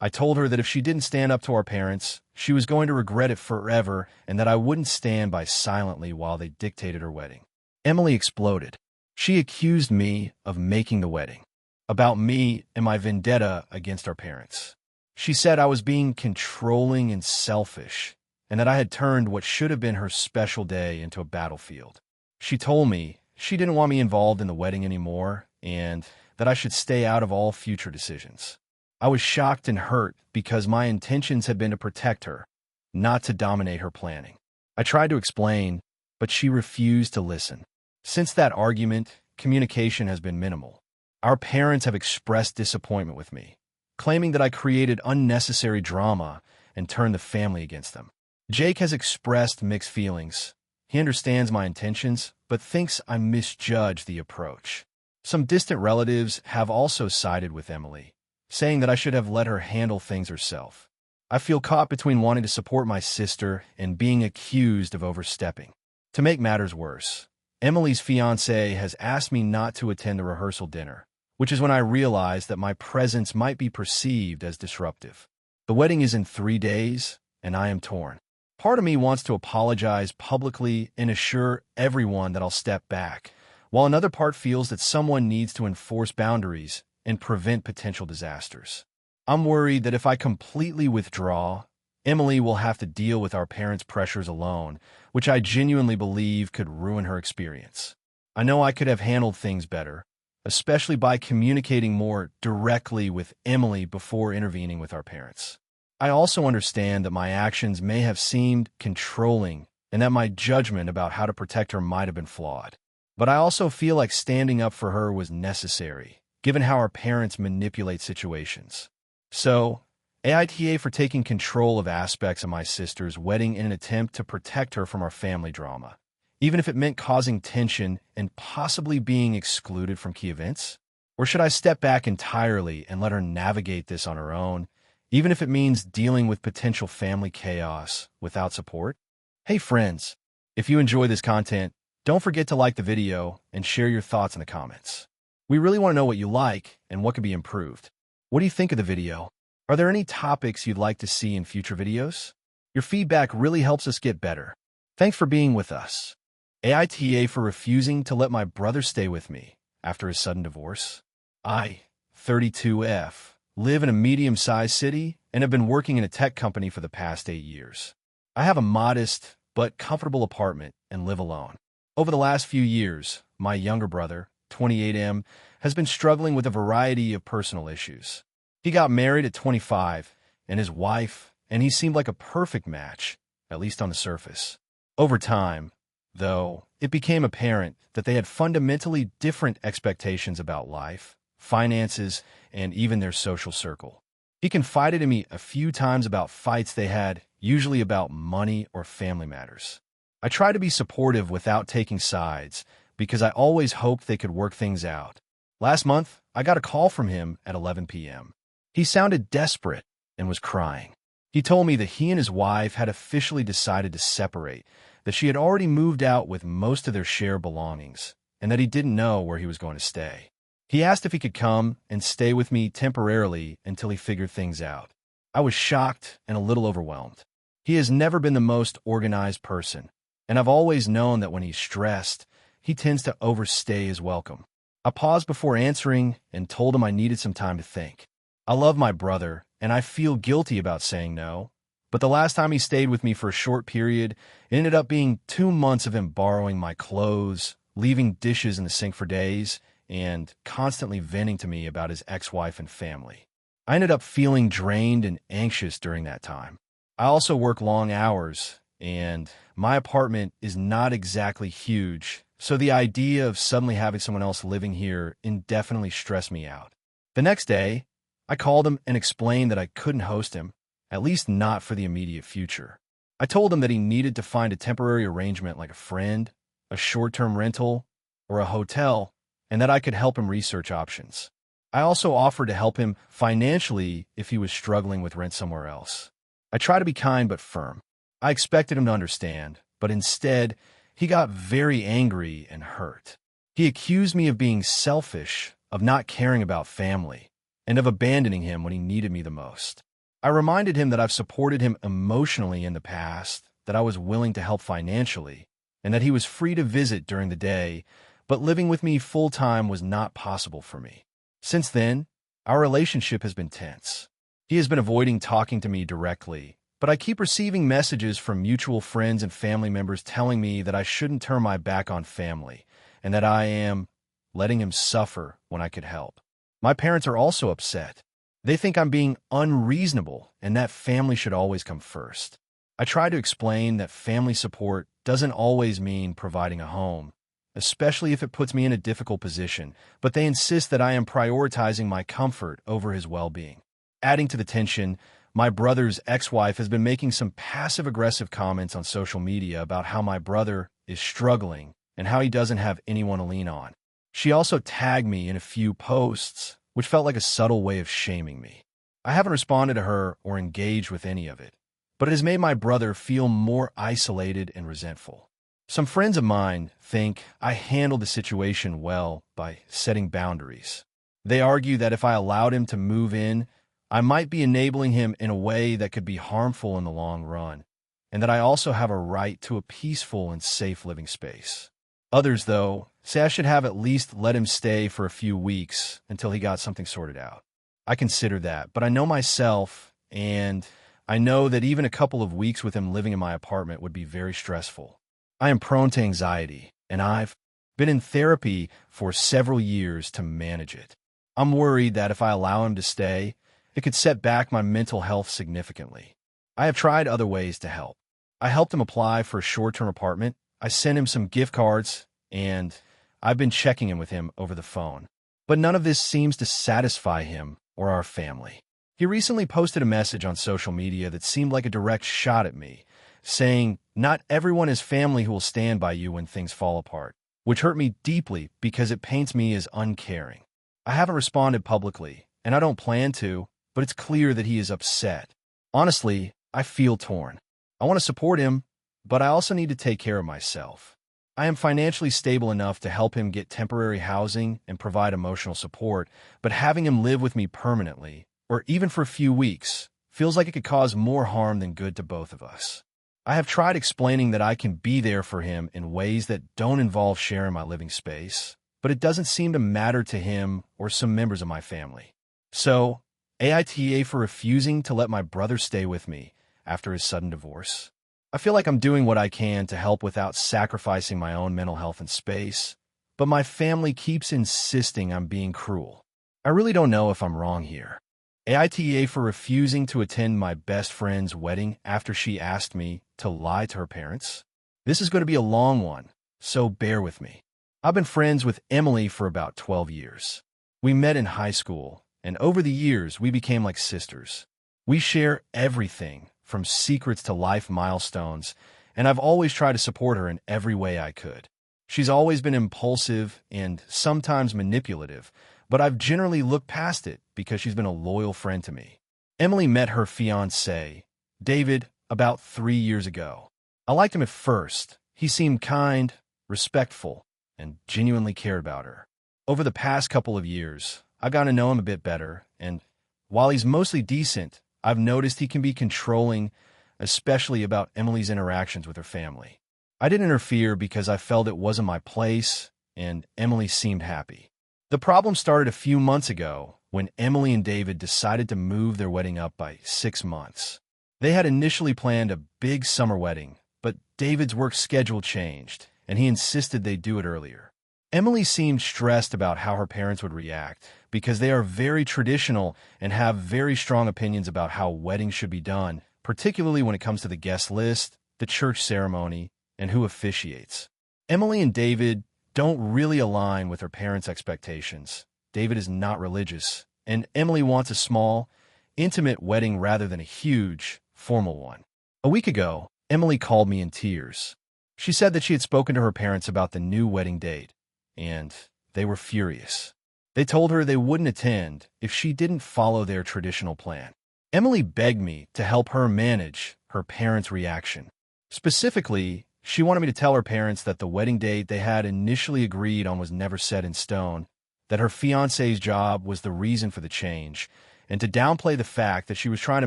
I told her that if she didn't stand up to our parents, she was going to regret it forever and that I wouldn't stand by silently while they dictated her wedding. Emily exploded. She accused me of making the wedding, about me and my vendetta against our parents. She said I was being controlling and selfish, and that I had turned what should have been her special day into a battlefield. She told me she didn't want me involved in the wedding anymore and that I should stay out of all future decisions. I was shocked and hurt because my intentions had been to protect her, not to dominate her planning. I tried to explain, but she refused to listen. Since that argument, communication has been minimal. Our parents have expressed disappointment with me, claiming that I created unnecessary drama and turned the family against them. Jake has expressed mixed feelings. He understands my intentions, but thinks I misjudged the approach. Some distant relatives have also sided with Emily, saying that I should have let her handle things herself. I feel caught between wanting to support my sister and being accused of overstepping. To make matters worse, Emily's fiancé has asked me not to attend the rehearsal dinner, which is when I realized that my presence might be perceived as disruptive. The wedding is in 3 days, and I am torn. Part of me wants to apologize publicly and assure everyone that I'll step back, while another part feels that someone needs to enforce boundaries and prevent potential disasters. I'm worried that if I completely withdraw, Emily will have to deal with our parents' pressures alone, which I genuinely believe could ruin her experience. I know I could have handled things better, especially by communicating more directly with Emily before intervening with our parents. I also understand that my actions may have seemed controlling and that my judgment about how to protect her might have been flawed. But I also feel like standing up for her was necessary, given how our parents manipulate situations. So, AITA for taking control of aspects of my sister's wedding in an attempt to protect her from our family drama, even if it meant causing tension and possibly being excluded from key events? Or should I step back entirely and let her navigate this on her own, even if it means dealing with potential family chaos without support? Hey friends, if you enjoy this content, don't forget to like the video and share your thoughts in the comments. We really want to know what you like and what could be improved. What do you think of the video? Are there any topics you'd like to see in future videos? Your feedback really helps us get better. Thanks for being with us. AITA for refusing to let my brother stay with me after his sudden divorce. I, 32F, live in a medium-sized city and have been working in a tech company for the past 8 years. I have a modest but comfortable apartment and live alone. Over the last few years, my younger brother, 28M, has been struggling with a variety of personal issues. He got married at 25, and his wife, and he seemed like a perfect match, at least on the surface. Over time, though, it became apparent that they had fundamentally different expectations about life, finances, and even their social circle. He confided in me a few times about fights they had, usually about money or family matters. I tried to be supportive without taking sides, because I always hoped they could work things out. Last month, I got a call from him at 11 p.m. He sounded desperate and was crying. He told me that he and his wife had officially decided to separate, that she had already moved out with most of their shared belongings, and that he didn't know where he was going to stay. He asked if he could come and stay with me temporarily until he figured things out. I was shocked and a little overwhelmed. He has never been the most organized person, and I've always known that when he's stressed, he tends to overstay his welcome. I paused before answering and told him I needed some time to think. I love my brother, and I feel guilty about saying no, but the last time he stayed with me for a short period, it ended up being 2 months of him borrowing my clothes, leaving dishes in the sink for days, and constantly venting to me about his ex-wife and family. I ended up feeling drained and anxious during that time. I also work long hours, and my apartment is not exactly huge, so the idea of suddenly having someone else living here indefinitely stressed me out. The next day, I called him and explained that I couldn't host him, at least not for the immediate future. I told him that he needed to find a temporary arrangement like a friend, a short-term rental, or a hotel, and that I could help him research options. I also offered to help him financially if he was struggling with rent somewhere else. I tried to be kind but firm. I expected him to understand, but instead, he got very angry and hurt. He accused me of being selfish, of not caring about family, and of abandoning him when he needed me the most. I reminded him that I've supported him emotionally in the past, that I was willing to help financially, and that he was free to visit during the day, but living with me full-time was not possible for me. Since then, our relationship has been tense. He has been avoiding talking to me directly, but I keep receiving messages from mutual friends and family members telling me that I shouldn't turn my back on family, and that I am letting him suffer when I could help. My parents are also upset. They think I'm being unreasonable and that family should always come first. I try to explain that family support doesn't always mean providing a home, especially if it puts me in a difficult position, but they insist that I am prioritizing my comfort over his well-being. Adding to the tension, my brother's ex-wife has been making some passive-aggressive comments on social media about how my brother is struggling and how he doesn't have anyone to lean on. She also tagged me in a few posts, which felt like a subtle way of shaming me. I haven't responded to her or engaged with any of it, but it has made my brother feel more isolated and resentful. Some friends of mine think I handled the situation well by setting boundaries. They argue that if I allowed him to move in, I might be enabling him in a way that could be harmful in the long run, and that I also have a right to a peaceful and safe living space. Others, though, say I should have at least let him stay for a few weeks until he got something sorted out. I consider that, but I know myself, and I know that even a couple of weeks with him living in my apartment would be very stressful. I am prone to anxiety, and I've been in therapy for several years to manage it. I'm worried that if I allow him to stay, it could set back my mental health significantly. I have tried other ways to help. I helped him apply for a short-term apartment. I sent him some gift cards, and I've been checking in with him over the phone. But none of this seems to satisfy him or our family. He recently posted a message on social media that seemed like a direct shot at me, saying, "Not everyone is family who will stand by you when things fall apart," which hurt me deeply because it paints me as uncaring. I haven't responded publicly, and I don't plan to, but it's clear that he is upset. Honestly, I feel torn. I want to support him, but I also need to take care of myself. I am financially stable enough to help him get temporary housing and provide emotional support, but having him live with me permanently, or even for a few weeks, feels like it could cause more harm than good to both of us. I have tried explaining that I can be there for him in ways that don't involve sharing my living space, but it doesn't seem to matter to him or some members of my family. So, AITA for refusing to let my brother stay with me after his sudden divorce. I feel like I'm doing what I can to help without sacrificing my own mental health and space, but my family keeps insisting I'm being cruel. I really don't know if I'm wrong here. AITA for refusing to attend my best friend's wedding after she asked me to lie to her parents. This is going to be a long one, so bear with me. I've been friends with Emily for about 12 years. We met in high school, and over the years, we became like sisters. We share everything from secrets to life milestones, and I've always tried to support her in every way I could. She's always been impulsive and sometimes manipulative, but I've generally looked past it because she's been a loyal friend to me. Emily met her fiancé, David, about 3 years ago. I liked him at first. He seemed kind, respectful, and genuinely cared about her. Over the past couple of years, I've gotten to know him a bit better, and while he's mostly decent, I've noticed he can be controlling, especially about Emily's interactions with her family. I didn't interfere because I felt it wasn't my place, and Emily seemed happy. The problem started a few months ago when Emily and David decided to move their wedding up by 6 months. They had initially planned a big summer wedding, but David's work schedule changed, and he insisted they do it earlier. Emily seemed stressed about how her parents would react because they are very traditional and have very strong opinions about how weddings should be done, particularly when it comes to the guest list, the church ceremony, and who officiates. Emily and David don't really align with her parents' expectations. David is not religious, and Emily wants a small, intimate wedding rather than a huge, formal one. A week ago, Emily called me in tears. She said that she had spoken to her parents about the new wedding date, and they were furious. They told her they wouldn't attend if she didn't follow their traditional plan. Emily begged me to help her manage her parents' reaction. Specifically, she wanted me to tell her parents that the wedding date they had initially agreed on was never set in stone, that her fiancé's job was the reason for the change, and to downplay the fact that she was trying to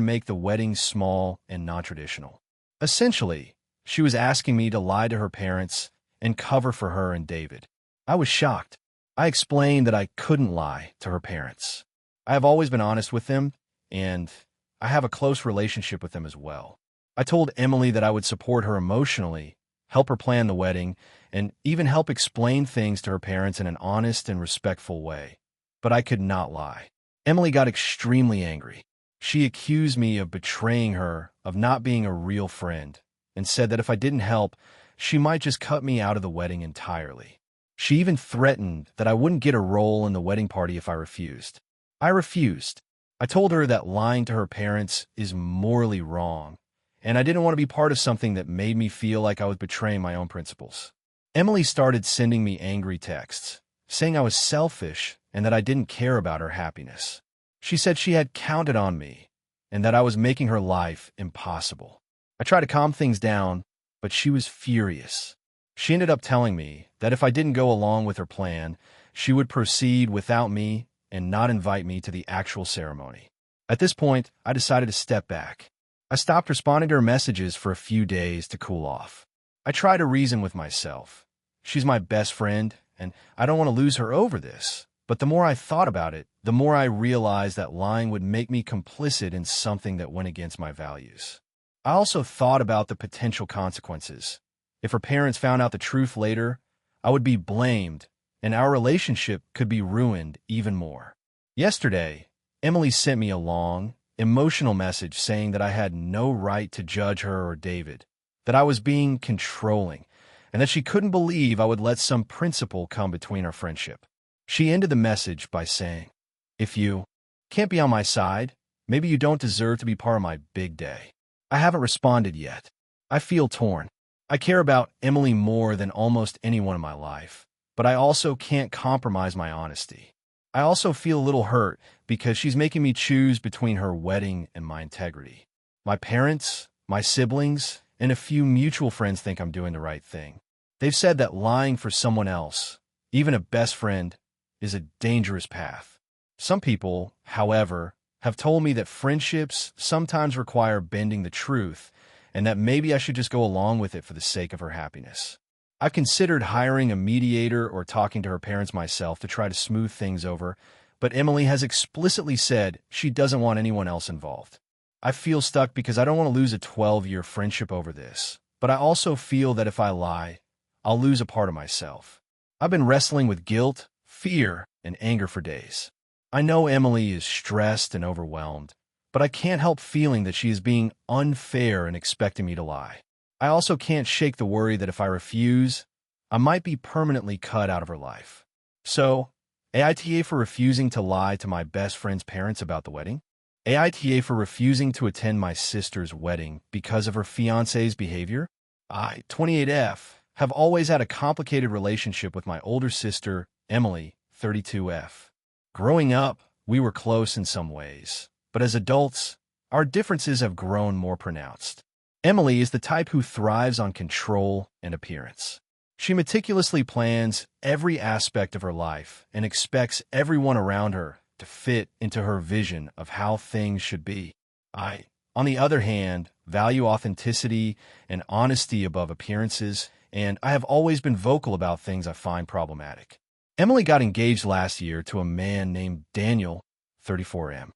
make the wedding small and non-traditional. Essentially, she was asking me to lie to her parents and cover for her and David. I was shocked. I explained that I couldn't lie to her parents. I have always been honest with them, and I have a close relationship with them as well. I told Emily that I would support her emotionally, help her plan the wedding, and even help explain things to her parents in an honest and respectful way. But I could not lie. Emily got extremely angry. She accused me of betraying her, of not being a real friend, and said that if I didn't help, she might just cut me out of the wedding entirely. She even threatened that I wouldn't get a role in the wedding party if I refused. I refused. I told her that lying to her parents is morally wrong, and I didn't want to be part of something that made me feel like I was betraying my own principles. Emily started sending me angry texts, saying I was selfish and that I didn't care about her happiness. She said she had counted on me and that I was making her life impossible. I tried to calm things down, but she was furious. She ended up telling me that if I didn't go along with her plan, she would proceed without me and not invite me to the actual ceremony. At this point, I decided to step back. I stopped responding to her messages for a few days to cool off. I tried to reason with myself. She's my best friend, and I don't want to lose her over this. But the more I thought about it, the more I realized that lying would make me complicit in something that went against my values. I also thought about the potential consequences. If her parents found out the truth later, I would be blamed, and our relationship could be ruined even more. Yesterday, Emily sent me a long, emotional message saying that I had no right to judge her or David, that I was being controlling, and that she couldn't believe I would let some principle come between our friendship. She ended the message by saying, "If you can't be on my side, maybe you don't deserve to be part of my big day." I haven't responded yet. I feel torn. I care about Emily more than almost anyone in my life, but I also can't compromise my honesty. I also feel a little hurt because she's making me choose between her wedding and my integrity. My parents, my siblings, and a few mutual friends think I'm doing the right thing. They've said that lying for someone else, even a best friend, is a dangerous path. Some people, however, have told me that friendships sometimes require bending the truth and that maybe I should just go along with it for the sake of her happiness. I've considered hiring a mediator or talking to her parents myself to try to smooth things over, but Emily has explicitly said she doesn't want anyone else involved. I feel stuck because I don't want to lose a 12-year friendship over this, but I also feel that if I lie, I'll lose a part of myself. I've been wrestling with guilt, fear, and anger for days. I know Emily is stressed and overwhelmed, but I can't help feeling that she is being unfair and expecting me to lie. I also can't shake the worry that if I refuse, I might be permanently cut out of her life. So, AITA for refusing to lie to my best friend's parents about the wedding? AITA for refusing to attend my sister's wedding because of her fiancé's behavior? I, 28F, have always had a complicated relationship with my older sister, Emily, 32F. Growing up, we were close in some ways, but as adults, our differences have grown more pronounced. Emily is the type who thrives on control and appearance. She meticulously plans every aspect of her life and expects everyone around her to fit into her vision of how things should be. I, on the other hand, value authenticity and honesty above appearances, and I have always been vocal about things I find problematic. Emily got engaged last year to a man named Daniel, 34M.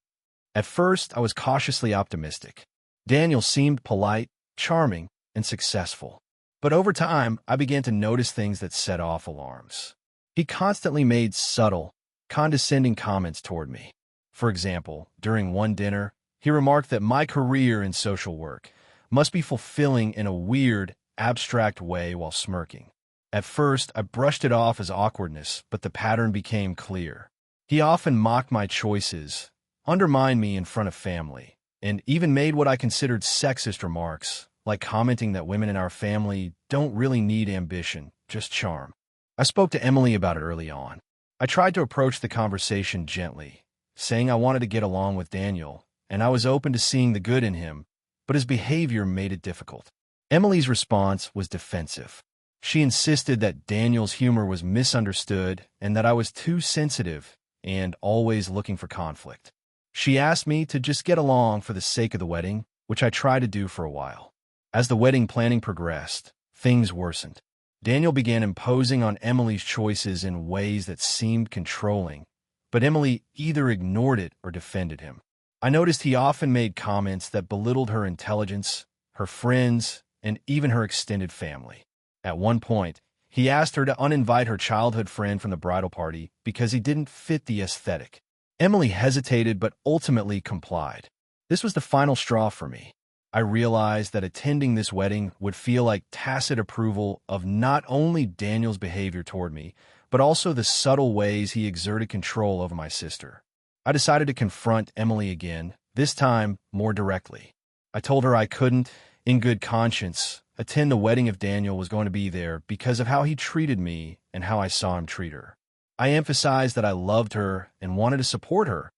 At first, I was cautiously optimistic. Daniel seemed polite, charming, and successful. But over time, I began to notice things that set off alarms. He constantly made subtle, condescending comments toward me. For example, during one dinner, he remarked that my career in social work must be fulfilling in a weird, abstract way while smirking. At first, I brushed it off as awkwardness, but the pattern became clear. He often mocked my choices, undermined me in front of family, and even made what I considered sexist remarks, like commenting that women in our family don't really need ambition, just charm. I spoke to Emily about it early on. I tried to approach the conversation gently, saying I wanted to get along with Daniel, and I was open to seeing the good in him, but his behavior made it difficult. Emily's response was defensive. She insisted that Daniel's humor was misunderstood and that I was too sensitive and always looking for conflict. She asked me to just get along for the sake of the wedding, which I tried to do for a while. As the wedding planning progressed, things worsened. Daniel began imposing on Emily's choices in ways that seemed controlling, but Emily either ignored it or defended him. I noticed he often made comments that belittled her intelligence, her friends, and even her extended family. At one point, he asked her to uninvite her childhood friend from the bridal party because he didn't fit the aesthetic. Emily hesitated but ultimately complied. This was the final straw for me. I realized that attending this wedding would feel like tacit approval of not only Daniel's behavior toward me, but also the subtle ways he exerted control over my sister. I decided to confront Emily again, this time more directly. I told her I couldn't, in good conscience, attend the wedding if Daniel was going to be there because of how he treated me and how I saw him treat her. I emphasized that I loved her and wanted to support her,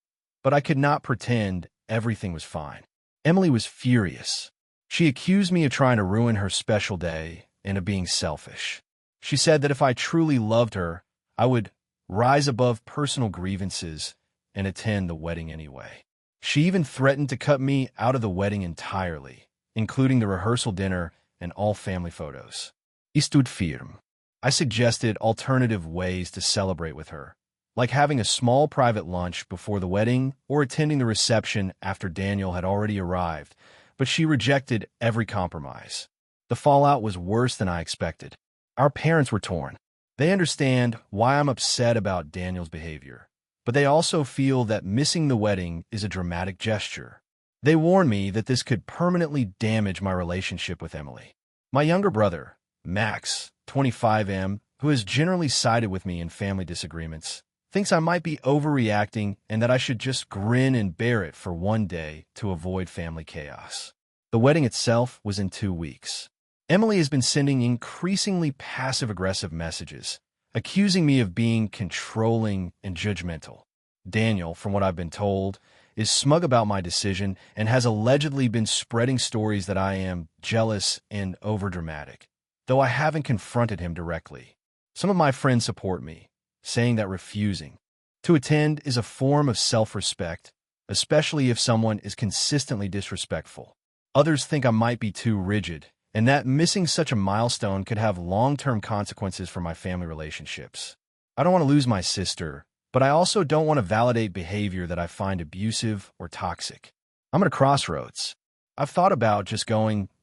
but I could not pretend everything was fine. Emily was furious. She accused me of trying to ruin her special day and of being selfish. She said that if I truly loved her, I would rise above personal grievances and attend the wedding anyway. She even threatened to cut me out of the wedding entirely, including the rehearsal dinner and all family photos. I stood firm. I suggested alternative ways to celebrate with her, like having a small private lunch before the wedding or attending the reception after Daniel had already arrived, but she rejected every compromise. The fallout was worse than I expected. Our parents were torn. They understand why I'm upset about Daniel's behavior, but they also feel that missing the wedding is a dramatic gesture. They warn me that this could permanently damage my relationship with Emily. My younger brother, Max, 25M, who has generally sided with me in family disagreements, thinks I might be overreacting and that I should just grin and bear it for one day to avoid family chaos. The wedding itself was in 2 weeks. Emily has been sending increasingly passive-aggressive messages, accusing me of being controlling and judgmental. Daniel, from what I've been told, is smug about my decision and has allegedly been spreading stories that I am jealous and overdramatic, though I haven't confronted him directly. Some of my friends support me, saying that refusing to attend is a form of self-respect, especially if someone is consistently disrespectful. Others think I might be too rigid, and that missing such a milestone could have long-term consequences for my family relationships. I don't want to lose my sister, but I also don't want to validate behavior that I find abusive or toxic. I'm at a crossroads. I've thought about just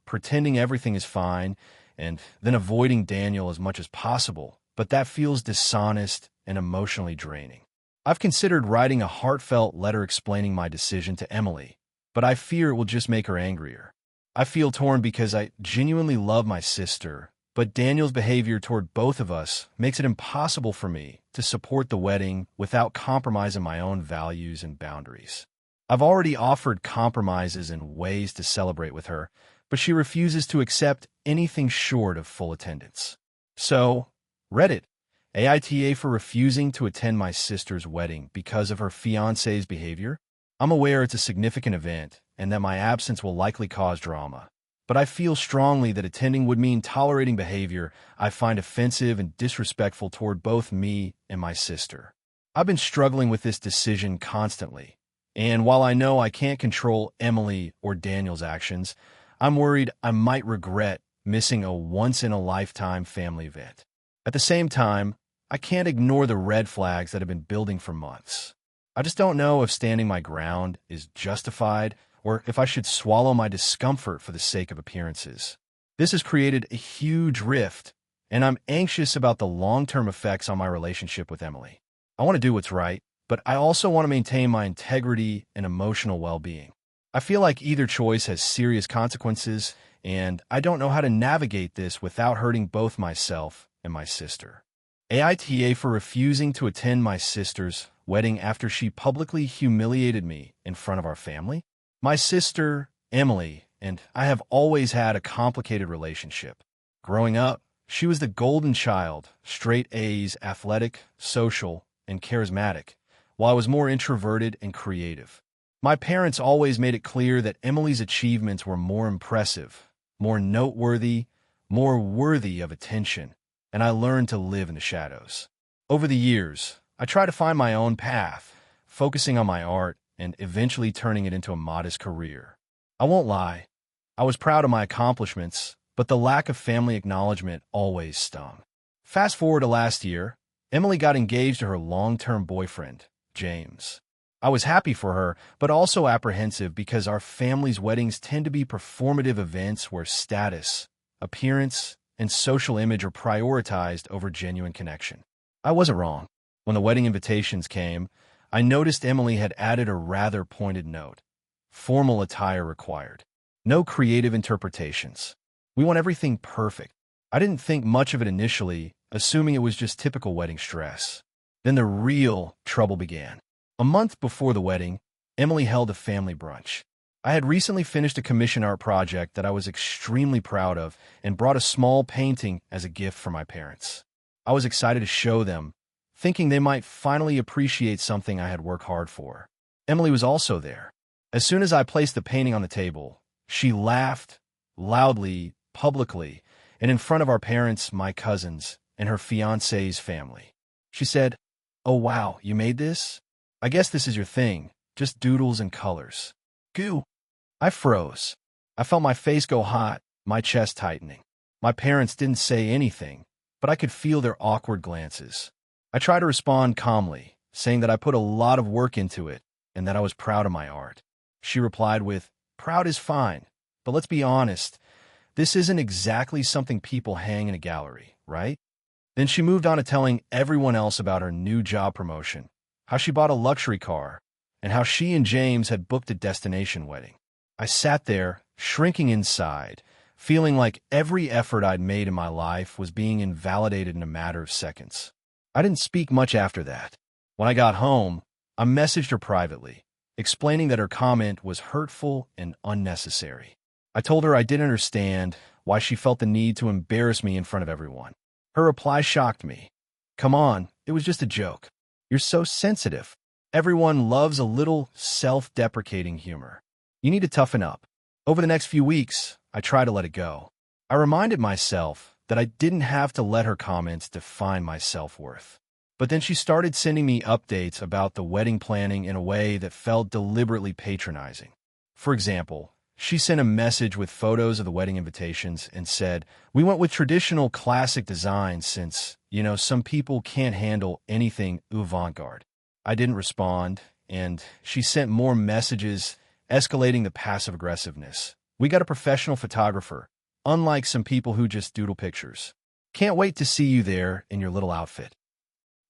pretending everything is fine, and then avoiding Daniel as much as possible, but that feels dishonest and emotionally draining. I've considered writing a heartfelt letter explaining my decision to Emily, but I fear it will just make her angrier. I feel torn because I genuinely love my sister, but Daniel's behavior toward both of us makes it impossible for me to support the wedding without compromising my own values and boundaries. I've already offered compromises and ways to celebrate with her, but she refuses to accept anything short of full attendance. So, Reddit AITA for refusing to attend my sister's wedding because of her fiancé's behavior. I'm aware it's a significant event and that my absence will likely cause drama, but I feel strongly that attending would mean tolerating behavior I find offensive and disrespectful toward both me and my sister. I've been struggling with this decision constantly, and while I know I can't control Emily or Daniel's actions, I'm worried I might regret missing a once-in-a-lifetime family event. At the same time, I can't ignore the red flags that have been building for months. I just don't know if standing my ground is justified or if I should swallow my discomfort for the sake of appearances. This has created a huge rift, and I'm anxious about the long-term effects on my relationship with Emily. I want to do what's right, but I also want to maintain my integrity and emotional well-being. I feel like either choice has serious consequences, and I don't know how to navigate this without hurting both myself and my sister. AITA for refusing to attend my sister's wedding after she publicly humiliated me in front of our family. My sister, Emily, and I have always had a complicated relationship. Growing up, she was the golden child, straight A's, athletic, social, and charismatic, while I was more introverted and creative. My parents always made it clear that Emily's achievements were more impressive, more noteworthy, more worthy of attention, and I learned to live in the shadows. Over the years, I tried to find my own path, focusing on my art and eventually turning it into a modest career. I won't lie, I was proud of my accomplishments, but the lack of family acknowledgement always stung. Fast forward to last year, Emily got engaged to her long-term boyfriend, James. I was happy for her, but also apprehensive because our family's weddings tend to be performative events where status, appearance, and social image are prioritized over genuine connection. I wasn't wrong. When the wedding invitations came, I noticed Emily had added a rather pointed note. Formal attire required. No creative interpretations. We want everything perfect. I didn't think much of it initially, assuming it was just typical wedding stress. Then the real trouble began. A month before the wedding, Emily held a family brunch. I had recently finished a commission art project that I was extremely proud of and brought a small painting as a gift for my parents. I was excited to show them, thinking they might finally appreciate something I had worked hard for. Emily was also there. As soon as I placed the painting on the table, she laughed loudly, publicly, and in front of our parents, my cousins, and her fiancé's family. She said, "Oh wow, you made this? I guess this is your thing, just doodles and colors." Goo! I froze. I felt my face go hot, my chest tightening. My parents didn't say anything, but I could feel their awkward glances. I tried to respond calmly, saying that I put a lot of work into it and that I was proud of my art. She replied with, "Proud is fine, but let's be honest, this isn't exactly something people hang in a gallery, right?" Then she moved on to telling everyone else about her new job promotion, how she bought a luxury car, and how she and James had booked a destination wedding. I sat there, shrinking inside, feeling like every effort I'd made in my life was being invalidated in a matter of seconds. I didn't speak much after that. When I got home, I messaged her privately, explaining that her comment was hurtful and unnecessary. I told her I didn't understand why she felt the need to embarrass me in front of everyone. Her reply shocked me. "Come on, it was just a joke. You're so sensitive. Everyone loves a little self-deprecating humor. You need to toughen up." Over the next few weeks, I tried to let it go. I reminded myself that I didn't have to let her comments define my self-worth. But then she started sending me updates about the wedding planning in a way that felt deliberately patronizing. For example, she sent a message with photos of the wedding invitations and said, "We went with traditional classic designs since, some people can't handle anything avant-garde." I didn't respond, and she sent more messages escalating the passive aggressiveness. "We got a professional photographer, unlike some people who just doodle pictures. Can't wait to see you there in your little outfit."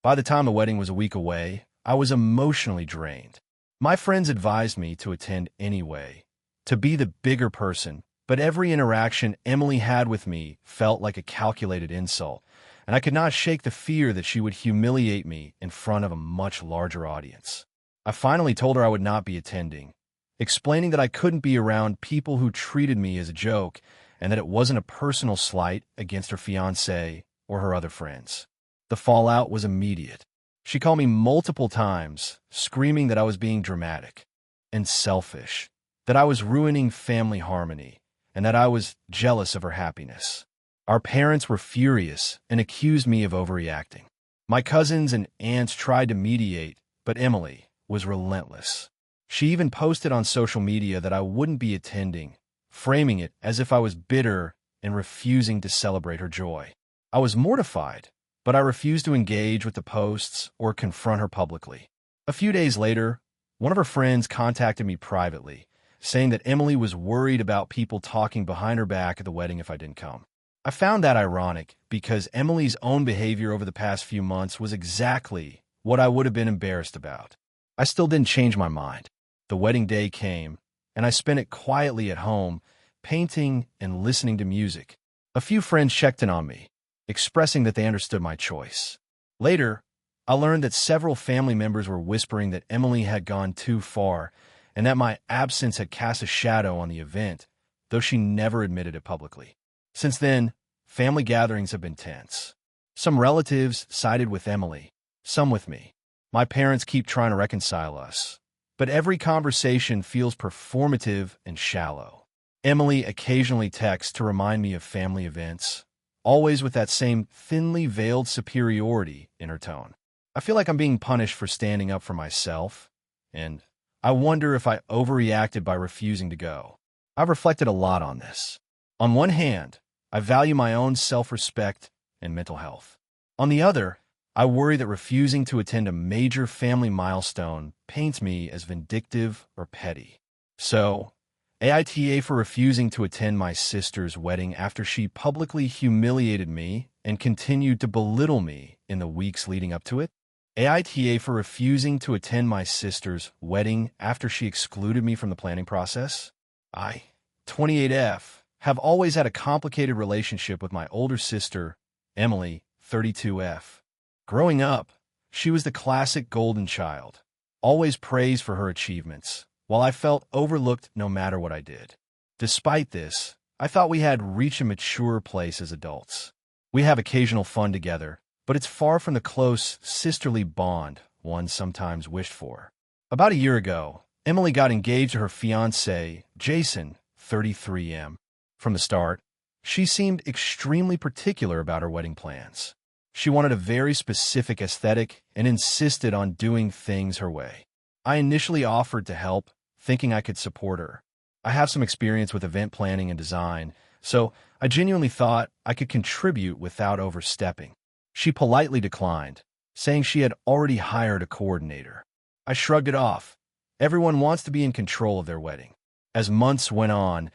By the time the wedding was a week away, I was emotionally drained. My friends advised me to attend anyway, to be the bigger person, but every interaction Emily had with me felt like a calculated insult, and I could not shake the fear that she would humiliate me in front of a much larger audience. I finally told her I would not be attending, explaining that I couldn't be around people who treated me as a joke and that it wasn't a personal slight against her fiancé or her other friends. The fallout was immediate. She called me multiple times, screaming that I was being dramatic and selfish, that I was ruining family harmony, and that I was jealous of her happiness. Our parents were furious and accused me of overreacting. My cousins and aunts tried to mediate, but Emily was relentless. She even posted on social media that I wouldn't be attending, framing it as if I was bitter and refusing to celebrate her joy. I was mortified, but I refused to engage with the posts or confront her publicly. A few days later, one of her friends contacted me privately, saying that Emily was worried about people talking behind her back at the wedding if I didn't come. I found that ironic because Emily's own behavior over the past few months was exactly what I would have been embarrassed about. I still didn't change my mind. The wedding day came, and I spent it quietly at home, painting and listening to music. A few friends checked in on me, expressing that they understood my choice. Later, I learned that several family members were whispering that Emily had gone too far and that my absence had cast a shadow on the event, though she never admitted it publicly. Since then, family gatherings have been tense. Some relatives sided with Emily, some with me. My parents keep trying to reconcile us, but every conversation feels performative and shallow. Emily occasionally texts to remind me of family events, always with that same thinly veiled superiority in her tone. I feel like I'm being punished for standing up for myself, and I wonder if I overreacted by refusing to go. I've reflected a lot on this. On one hand, I value my own self-respect and mental health. On the other, I worry that refusing to attend a major family milestone paints me as vindictive or petty. So, AITA for refusing to attend my sister's wedding after she publicly humiliated me and continued to belittle me in the weeks leading up to it. AITA for refusing to attend my sister's wedding after she excluded me from the planning process. I, 28F, have always had a complicated relationship with my older sister, Emily, 32F. Growing up, she was the classic golden child, always praised for her achievements, while I felt overlooked no matter what I did. Despite this, I thought we had reached a mature place as adults. We have occasional fun together, but it's far from the close, sisterly bond one sometimes wished for. About a year ago, Emily got engaged to her fiancé, Jason, 33M. From the start, she seemed extremely particular about her wedding plans. She wanted a very specific aesthetic and insisted on doing things her way. I initially offered to help, thinking I could support her. I have some experience with event planning and design, so I genuinely thought I could contribute without overstepping. She politely declined, saying she had already hired a coordinator. I shrugged it off. Everyone wants to be in control of their wedding. As months went on,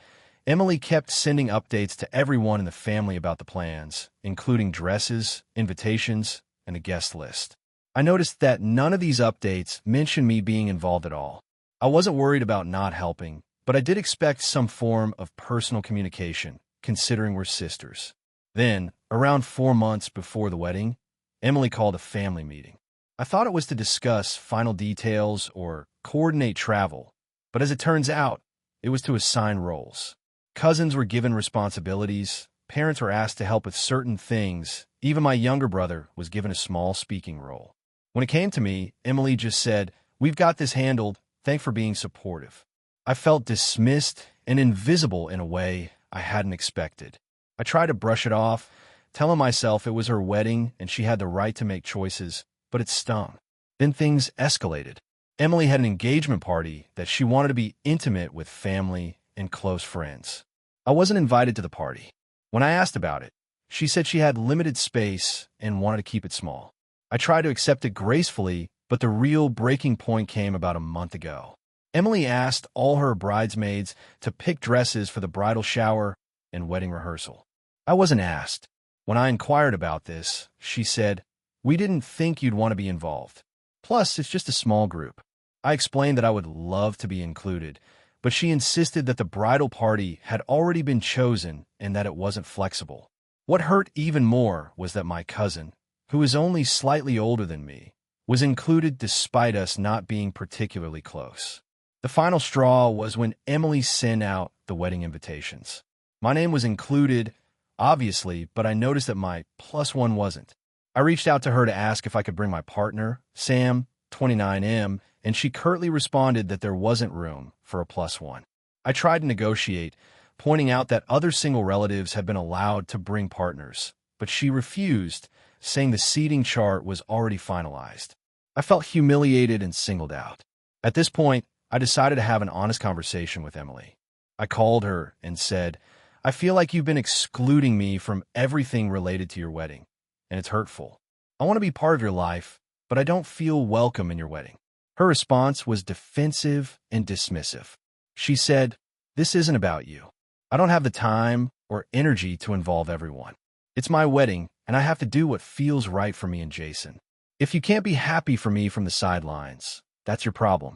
Emily kept sending updates to everyone in the family about the plans, including dresses, invitations, and a guest list. I noticed that none of these updates mentioned me being involved at all. I wasn't worried about not helping, but I did expect some form of personal communication, considering we're sisters. Then, around 4 months before the wedding, Emily called a family meeting. I thought it was to discuss final details or coordinate travel, but as it turns out, it was to assign roles. Cousins were given responsibilities, parents were asked to help with certain things, even my younger brother was given a small speaking role. When it came to me, Emily just said, "We've got this handled, thanks for being supportive." I felt dismissed and invisible in a way I hadn't expected. I tried to brush it off, telling myself it was her wedding and she had the right to make choices, but it stung. Then things escalated. Emily had an engagement party that she wanted to be intimate with family and close friends. I wasn't invited to the party. When I asked about it, she said she had limited space and wanted to keep it small. I tried to accept it gracefully, but the real breaking point came about a month ago. Emily asked all her bridesmaids to pick dresses for the bridal shower and wedding rehearsal. I wasn't asked. When I inquired about this, she said, "We didn't think you'd want to be involved. Plus, it's just a small group." I explained that I would love to be included, but she insisted that the bridal party had already been chosen and that it wasn't flexible. What hurt even more was that my cousin, who is only slightly older than me, was included despite us not being particularly close. The final straw was when Emily sent out the wedding invitations. My name was included, obviously, but I noticed that my +1 wasn't. I reached out to her to ask if I could bring my partner, Sam, 29M, and she curtly responded that there wasn't room for a +1. I tried to negotiate, pointing out that other single relatives had been allowed to bring partners, but she refused, saying the seating chart was already finalized. I felt humiliated and singled out. At this point, I decided to have an honest conversation with Emily. I called her and said, "I feel like you've been excluding me from everything related to your wedding, and it's hurtful. I want to be part of your life, but I don't feel welcome in your wedding." Her response was defensive and dismissive. She said, "This isn't about you. I don't have the time or energy to involve everyone. It's my wedding, and I have to do what feels right for me and Jason. If you can't be happy for me from the sidelines, that's your problem."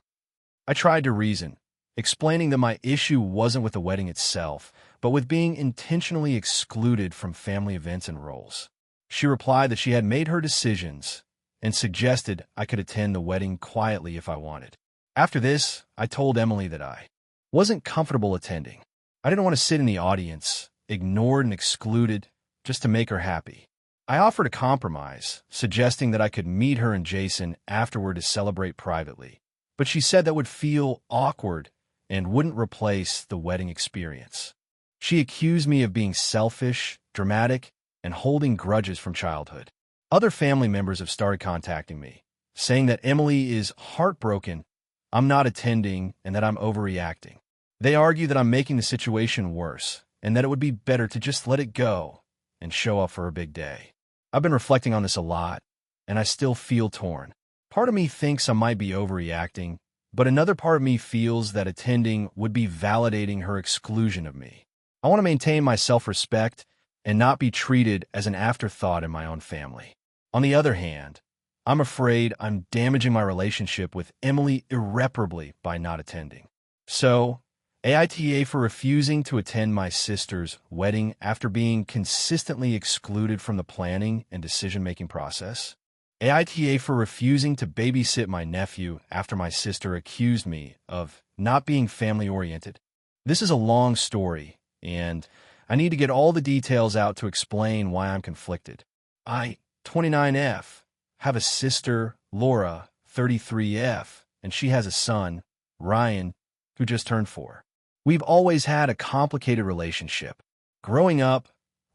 I tried to reason, explaining that my issue wasn't with the wedding itself, but with being intentionally excluded from family events and roles. She replied that she had made her decisions and suggested I could attend the wedding quietly if I wanted. After this, I told Emily that I wasn't comfortable attending. I didn't want to sit in the audience, ignored and excluded, just to make her happy. I offered a compromise, suggesting that I could meet her and Jason afterward to celebrate privately, but she said that would feel awkward and wouldn't replace the wedding experience. She accused me of being selfish, dramatic, and holding grudges from childhood. Other family members have started contacting me, saying that Emily is heartbroken, I'm not attending, and that I'm overreacting. They argue that I'm making the situation worse, and that it would be better to just let it go and show up for her big day. I've been reflecting on this a lot, and I still feel torn. Part of me thinks I might be overreacting, but another part of me feels that attending would be validating her exclusion of me. I want to maintain my self-respect and not be treated as an afterthought in my own family. On the other hand, I'm afraid I'm damaging my relationship with Emily irreparably by not attending. So, AITA for refusing to attend my sister's wedding after being consistently excluded from the planning and decision-making process. AITA for refusing to babysit my nephew after my sister accused me of not being family-oriented. This is a long story, and I need to get all the details out to explain why I'm conflicted. I 29F. Have a sister, Laura, 33F, and she has a son, Ryan, who just turned 4. We've always had a complicated relationship. Growing up,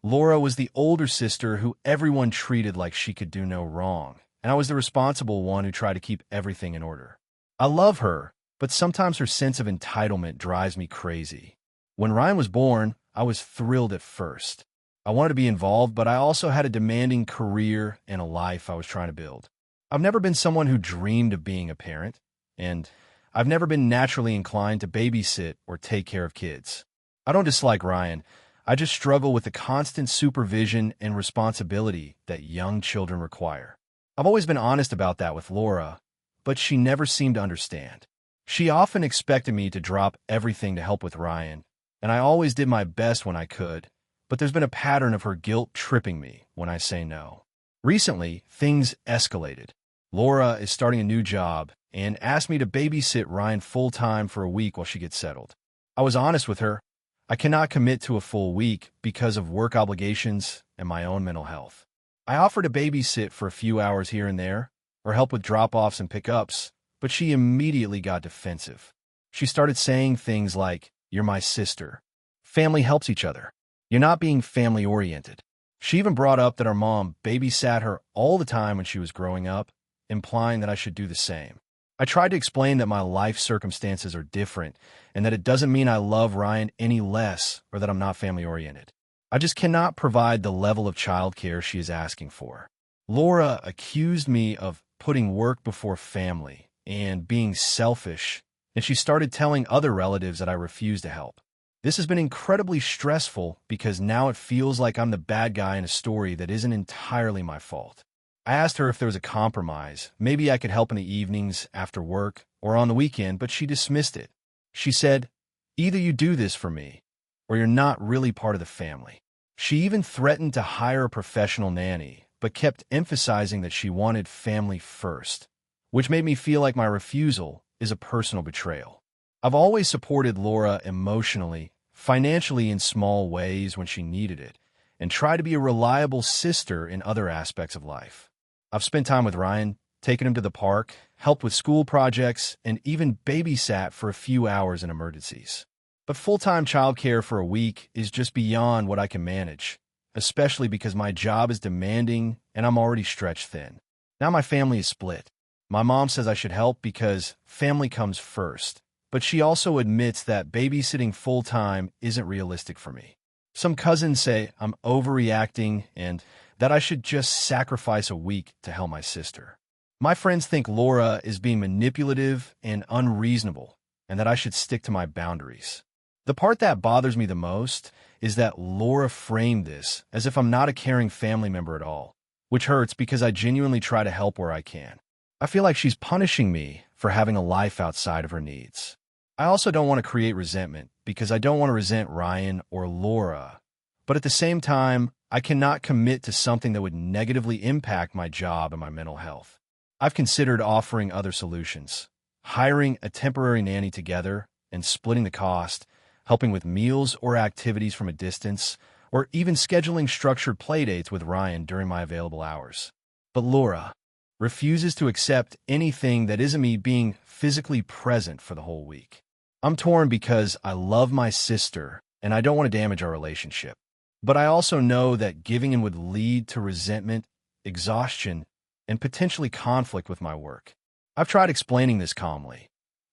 Laura was the older sister who everyone treated like she could do no wrong, and I was the responsible one who tried to keep everything in order. I love her, but sometimes her sense of entitlement drives me crazy. When Ryan was born, I was thrilled at first. I wanted to be involved, but I also had a demanding career and a life I was trying to build. I've never been someone who dreamed of being a parent, and I've never been naturally inclined to babysit or take care of kids. I don't dislike Ryan. I just struggle with the constant supervision and responsibility that young children require. I've always been honest about that with Laura, but she never seemed to understand. She often expected me to drop everything to help with Ryan, and I always did my best when I could, but there's been a pattern of her guilt tripping me when I say no. Recently, things escalated. Laura is starting a new job and asked me to babysit Ryan full-time for a week while she gets settled. I was honest with her. I cannot commit to a full week because of work obligations and my own mental health. I offered to babysit for a few hours here and there, or help with drop-offs and pickups, but she immediately got defensive. She started saying things like, "You're my sister. Family helps each other. You're not being family-oriented." She even brought up that our mom babysat her all the time when she was growing up, implying that I should do the same. I tried to explain that my life circumstances are different and that it doesn't mean I love Ryan any less or that I'm not family-oriented. I just cannot provide the level of childcare she is asking for. Laura accused me of putting work before family and being selfish, and she started telling other relatives that I refuse to help. This has been incredibly stressful because now it feels like I'm the bad guy in a story that isn't entirely my fault. I asked her if there was a compromise. Maybe I could help in the evenings, after work, or on the weekend, but she dismissed it. She said, "Either you do this for me, or you're not really part of the family." She even threatened to hire a professional nanny, but kept emphasizing that she wanted family first, which made me feel like my refusal is a personal betrayal. I've always supported Laura emotionally, financially in small ways when she needed it, and tried to be a reliable sister in other aspects of life. I've spent time with Ryan, taken him to the park, helped with school projects, and even babysat for a few hours in emergencies. But full-time childcare for a week is just beyond what I can manage, especially because my job is demanding and I'm already stretched thin. Now my family is split. My mom says I should help because family comes first, but she also admits that babysitting full-time isn't realistic for me. Some cousins say I'm overreacting and that I should just sacrifice a week to help my sister. My friends think Laura is being manipulative and unreasonable, and that I should stick to my boundaries. The part that bothers me the most is that Laura framed this as if I'm not a caring family member at all, which hurts because I genuinely try to help where I can. I feel like she's punishing me for having a life outside of her needs. I also don't want to create resentment because I don't want to resent Ryan or Laura, but at the same time, I cannot commit to something that would negatively impact my job and my mental health. I've considered offering other solutions, hiring a temporary nanny together and splitting the cost, helping with meals or activities from a distance, or even scheduling structured playdates with Ryan during my available hours. But Laura refuses to accept anything that isn't me being physically present for the whole week. I'm torn because I love my sister and I don't want to damage our relationship. But I also know that giving in would lead to resentment, exhaustion, and potentially conflict with my work. I've tried explaining this calmly,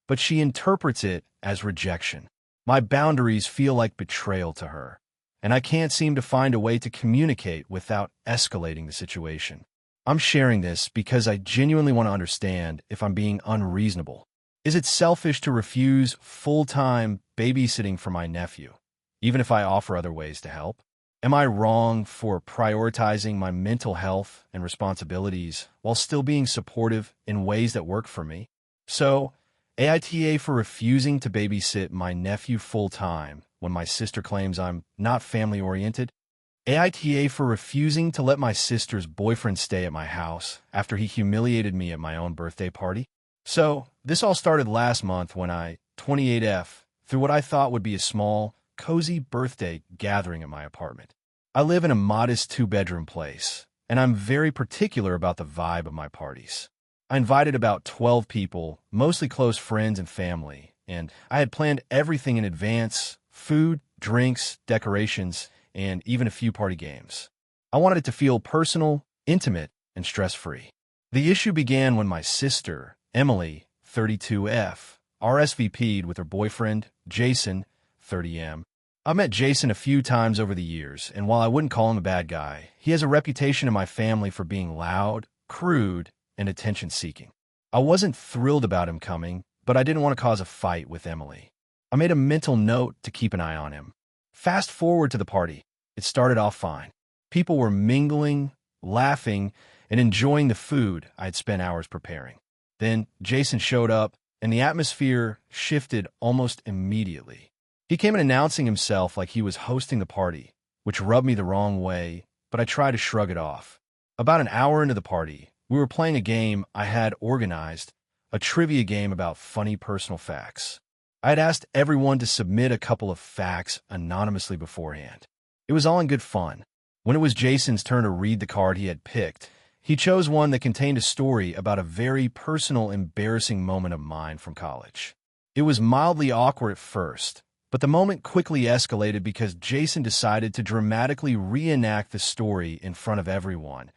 but she interprets it as rejection. My boundaries feel like betrayal to her, and I can't seem to find a way to communicate without escalating the situation. I'm sharing this because I genuinely want to understand if I'm being unreasonable. Is it selfish to refuse full-time babysitting for my nephew, even if I offer other ways to help? Am I wrong for prioritizing my mental health and responsibilities while still being supportive in ways that work for me? So, AITA for refusing to babysit my nephew full-time when my sister claims I'm not family-oriented. AITA for refusing to let my sister's boyfriend stay at my house after he humiliated me at my own birthday party. So, this all started last month when I, 28F, threw what I thought would be a small, cozy birthday gathering at my apartment. I live in a modest 2-bedroom place, and I'm very particular about the vibe of my parties. I invited about 12 people, mostly close friends and family, and I had planned everything in advance: food, drinks, decorations, and even a few party games. I wanted it to feel personal, intimate, and stress-free. The issue began when my sister, Emily, 32F, RSVP'd with her boyfriend, Jason, 30M. I've met Jason a few times over the years, and while I wouldn't call him a bad guy, he has a reputation in my family for being loud, crude, and attention-seeking. I wasn't thrilled about him coming, but I didn't want to cause a fight with Emily. I made a mental note to keep an eye on him. Fast forward to the party. It started off fine. People were mingling, laughing, and enjoying the food I had spent hours preparing. Then Jason showed up, and the atmosphere shifted almost immediately. He came in announcing himself like he was hosting the party, which rubbed me the wrong way, but I tried to shrug it off. About an hour into the party, we were playing a game I had organized, a trivia game about funny personal facts. I had asked everyone to submit a couple of facts anonymously beforehand. It was all in good fun. When it was Jason's turn to read the card he had picked, he chose one that contained a story about a very personal, embarrassing moment of mine from college. It was mildly awkward at first, but the moment quickly escalated because Jason decided to dramatically reenact the story in front of everyone,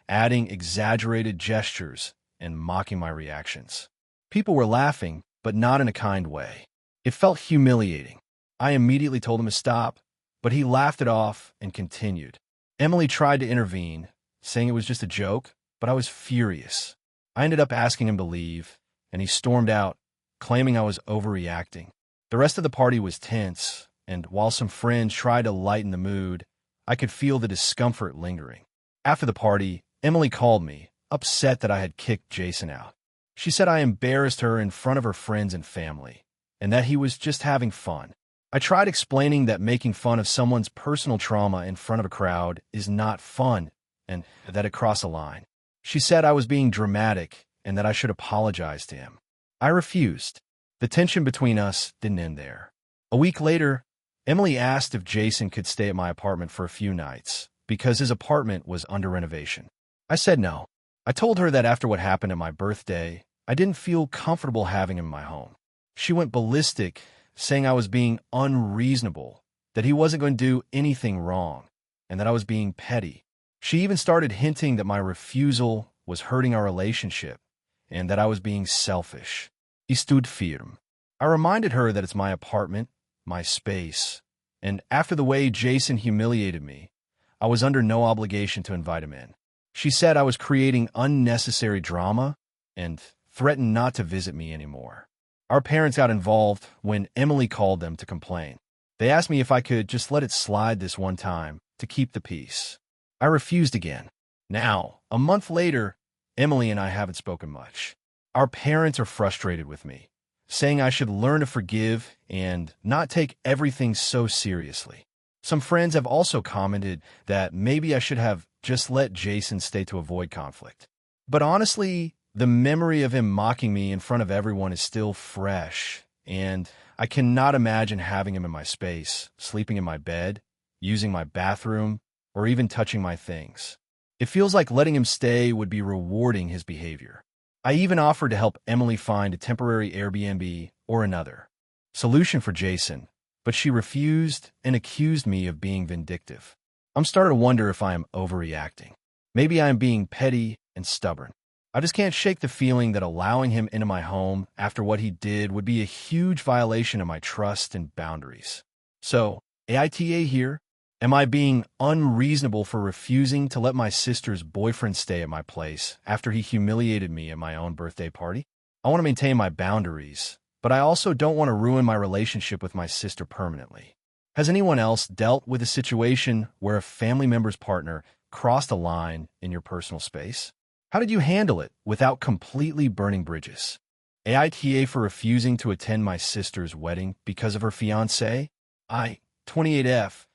adding exaggerated gestures and mocking my reactions. People were laughing, but not in a kind way. It felt humiliating. I immediately told him to stop, but he laughed it off and continued. Emily tried to intervene, saying it was just a joke, but I was furious. I ended up asking him to leave, and he stormed out, claiming I was overreacting. The rest of the party was tense, and while some friends tried to lighten the mood, I could feel the discomfort lingering. After the party, Emily called me, upset that I had kicked Jason out. She said I embarrassed her in front of her friends and family, and that he was just having fun. I tried explaining that making fun of someone's personal trauma in front of a crowd is not fun, and that it crossed a line. She said I was being dramatic and that I should apologize to him. I refused. The tension between us didn't end there. A week later, Emily asked if Jason could stay at my apartment for a few nights because his apartment was under renovation. I said no. I told her that after what happened at my birthday, I didn't feel comfortable having him in my home. She went ballistic, saying I was being unreasonable, that he wasn't going to do anything wrong, and that I was being petty. She even started hinting that my refusal was hurting our relationship, and that I was being selfish. I stood firm. I reminded her that it's my apartment, my space, and after the way Jason humiliated me, I was under no obligation to invite him in. She said I was creating unnecessary drama and threatened not to visit me anymore. Our parents got involved when Emily called them to complain. They asked me if I could just let it slide this one time to keep the peace. I refused again. Now, a month later, Emily and I haven't spoken much. Our parents are frustrated with me, saying I should learn to forgive and not take everything so seriously. Some friends have also commented that maybe I should have just let Jason stay to avoid conflict. But honestly, the memory of him mocking me in front of everyone is still fresh, and I cannot imagine having him in my space, sleeping in my bed, using my bathroom, or even touching my things. It feels like letting him stay would be rewarding his behavior. I even offered to help Emily find a temporary Airbnb or another solution for Jason, but she refused and accused me of being vindictive. I'm starting to wonder if I am overreacting. Maybe I am being petty and stubborn. I just can't shake the feeling that allowing him into my home after what he did would be a huge violation of my trust and boundaries. So, AITA here. Am I being unreasonable for refusing to let my sister's boyfriend stay at my place after he humiliated me at my own birthday party? I want to maintain my boundaries, but I also don't want to ruin my relationship with my sister permanently. Has anyone else dealt with a situation where a family member's partner crossed a line in your personal space? How did you handle it without completely burning bridges? AITA for refusing to attend my sister's wedding because of her fiancé? I, 28F,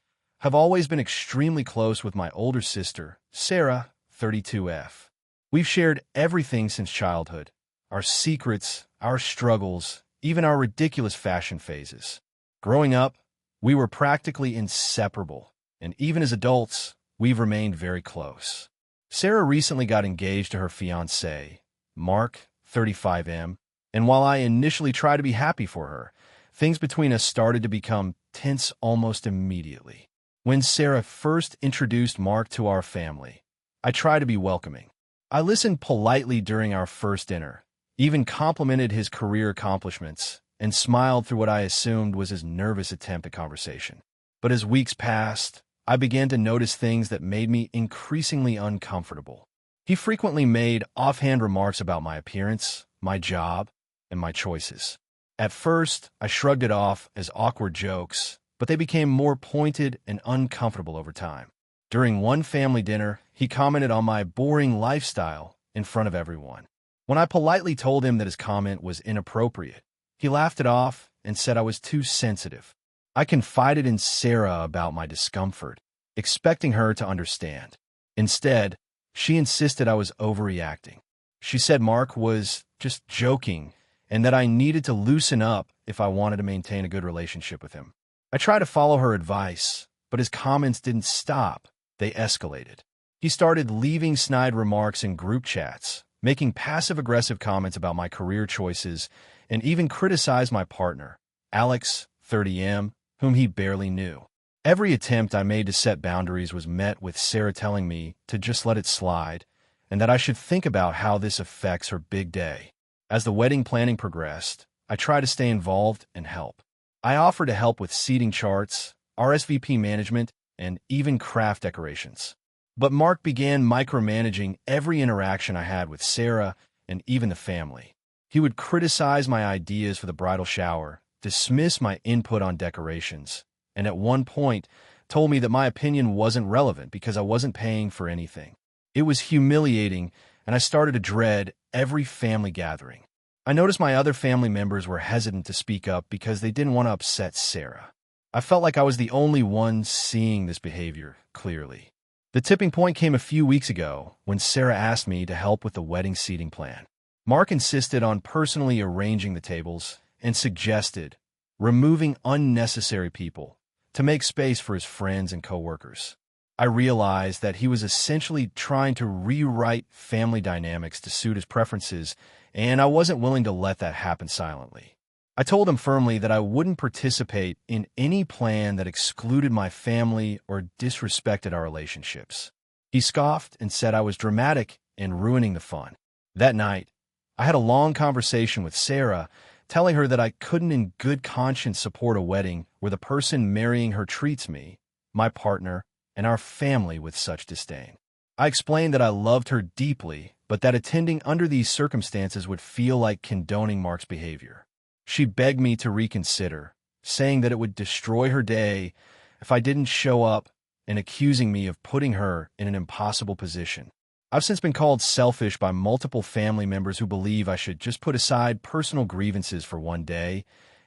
have always been extremely close with my older sister, Sarah, 32F. We've shared everything since childhood, our secrets, our struggles, even our ridiculous fashion phases. Growing up, we were practically inseparable, and even as adults, we've remained very close. Sarah recently got engaged to her fiancé, Mark, 35M, and while I initially tried to be happy for her, things between us started to become tense almost immediately. When Sarah first introduced Mark to our family, I tried to be welcoming. I listened politely during our first dinner, even complimented his career accomplishments, and smiled through what I assumed was his nervous attempt at conversation. But as weeks passed, I began to notice things that made me increasingly uncomfortable. He frequently made offhand remarks about my appearance, my job, and my choices. At first, I shrugged it off as awkward jokes, but they became more pointed and uncomfortable over time. During one family dinner, he commented on my boring lifestyle in front of everyone. When I politely told him that his comment was inappropriate, he laughed it off and said I was too sensitive. I confided in Sarah about my discomfort, expecting her to understand. Instead, she insisted I was overreacting. She said Mark was just joking and that I needed to loosen up if I wanted to maintain a good relationship with him. I tried to follow her advice, but his comments didn't stop. They escalated. He started leaving snide remarks in group chats, making passive-aggressive comments about my career choices, and even criticized my partner, Alex, 30M, whom he barely knew. Every attempt I made to set boundaries was met with Sarah telling me to just let it slide, and that I should think about how this affects her big day. As the wedding planning progressed, I tried to stay involved and help. I offered to help with seating charts, RSVP management, and even craft decorations. But Mark began micromanaging every interaction I had with Sarah and even the family. He would criticize my ideas for the bridal shower, dismiss my input on decorations, and at one point told me that my opinion wasn't relevant because I wasn't paying for anything. It was humiliating, and I started to dread every family gathering. I noticed my other family members were hesitant to speak up because they didn't want to upset Sarah. I felt like I was the only one seeing this behavior clearly. The tipping point came a few weeks ago when Sarah asked me to help with the wedding seating plan. Mark insisted on personally arranging the tables and suggested removing unnecessary people to make space for his friends and coworkers. I realized that he was essentially trying to rewrite family dynamics to suit his preferences, and I wasn't willing to let that happen silently. I told him firmly that I wouldn't participate in any plan that excluded my family or disrespected our relationships. He scoffed and said I was dramatic and ruining the fun. That night, I had a long conversation with Sarah, telling her that I couldn't in good conscience support a wedding where the person marrying her treats me, my partner, and our family with such disdain. I explained that I loved her deeply, but that attending under these circumstances would feel like condoning Mark's behavior. She begged me to reconsider, saying that it would destroy her day if I didn't show up and accusing me of putting her in an impossible position. I've since been called selfish by multiple family members who believe I should just put aside personal grievances for one day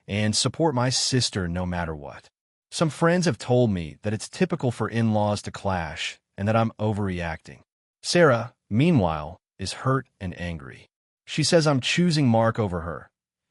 and support my sister no matter what. Some friends have told me that it's typical for in-laws to clash and that I'm overreacting. Sarah, meanwhile, is hurt and angry. She says I'm choosing Mark over her,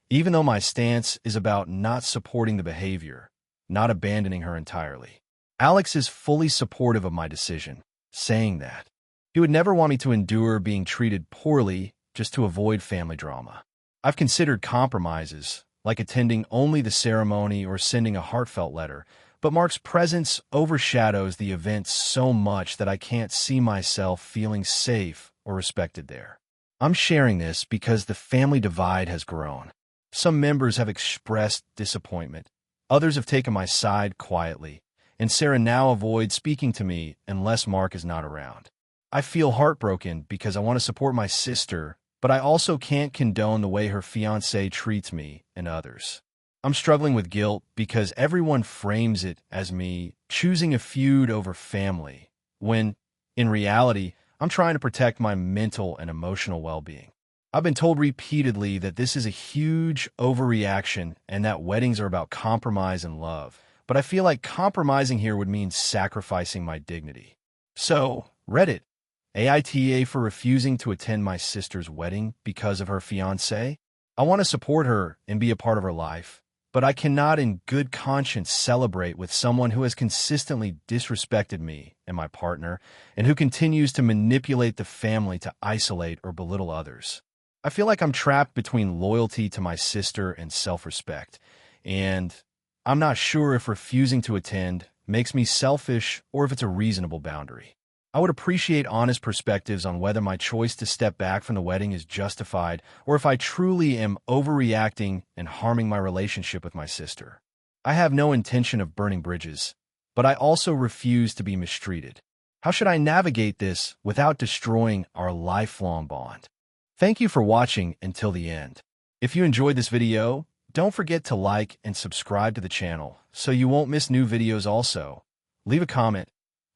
even though my stance is about not supporting the behavior, not abandoning her entirely. Alex is fully supportive of my decision, saying that he would never want me to endure being treated poorly just to avoid family drama. I've considered compromises, like attending only the ceremony or sending a heartfelt letter, but Mark's presence overshadows the event so much that I can't see myself feeling safe or respected there. I'm sharing this because the family divide has grown. Some members have expressed disappointment. Others have taken my side quietly, and Sarah now avoids speaking to me unless Mark is not around. I feel heartbroken because I want to support my sister, but I also can't condone the way her fiancé treats me and others. I'm struggling with guilt because everyone frames it as me choosing a feud over family, when, in reality, I'm trying to protect my mental and emotional well-being. I've been told repeatedly that this is a huge overreaction and that weddings are about compromise and love, but I feel like compromising here would mean sacrificing my dignity. So, Reddit AITA for refusing to attend my sister's wedding because of her fiancé. I want to support her and be a part of her life, but I cannot in good conscience celebrate with someone who has consistently disrespected me and my partner, and who continues to manipulate the family to isolate or belittle others. I feel like I'm trapped between loyalty to my sister and self-respect, and I'm not sure if refusing to attend makes me selfish or if it's a reasonable boundary. I would appreciate honest perspectives on whether my choice to step back from the wedding is justified or if I truly am overreacting and harming my relationship with my sister. I have no intention of burning bridges, but I also refuse to be mistreated. How should I navigate this without destroying our lifelong bond? Thank you for watching until the end. If you enjoyed this video, don't forget to like and subscribe to the channel so you won't miss new videos also. Leave a comment.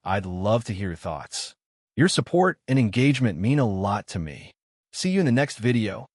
I'd love to hear your thoughts. Your support and engagement mean a lot to me. See you in the next video.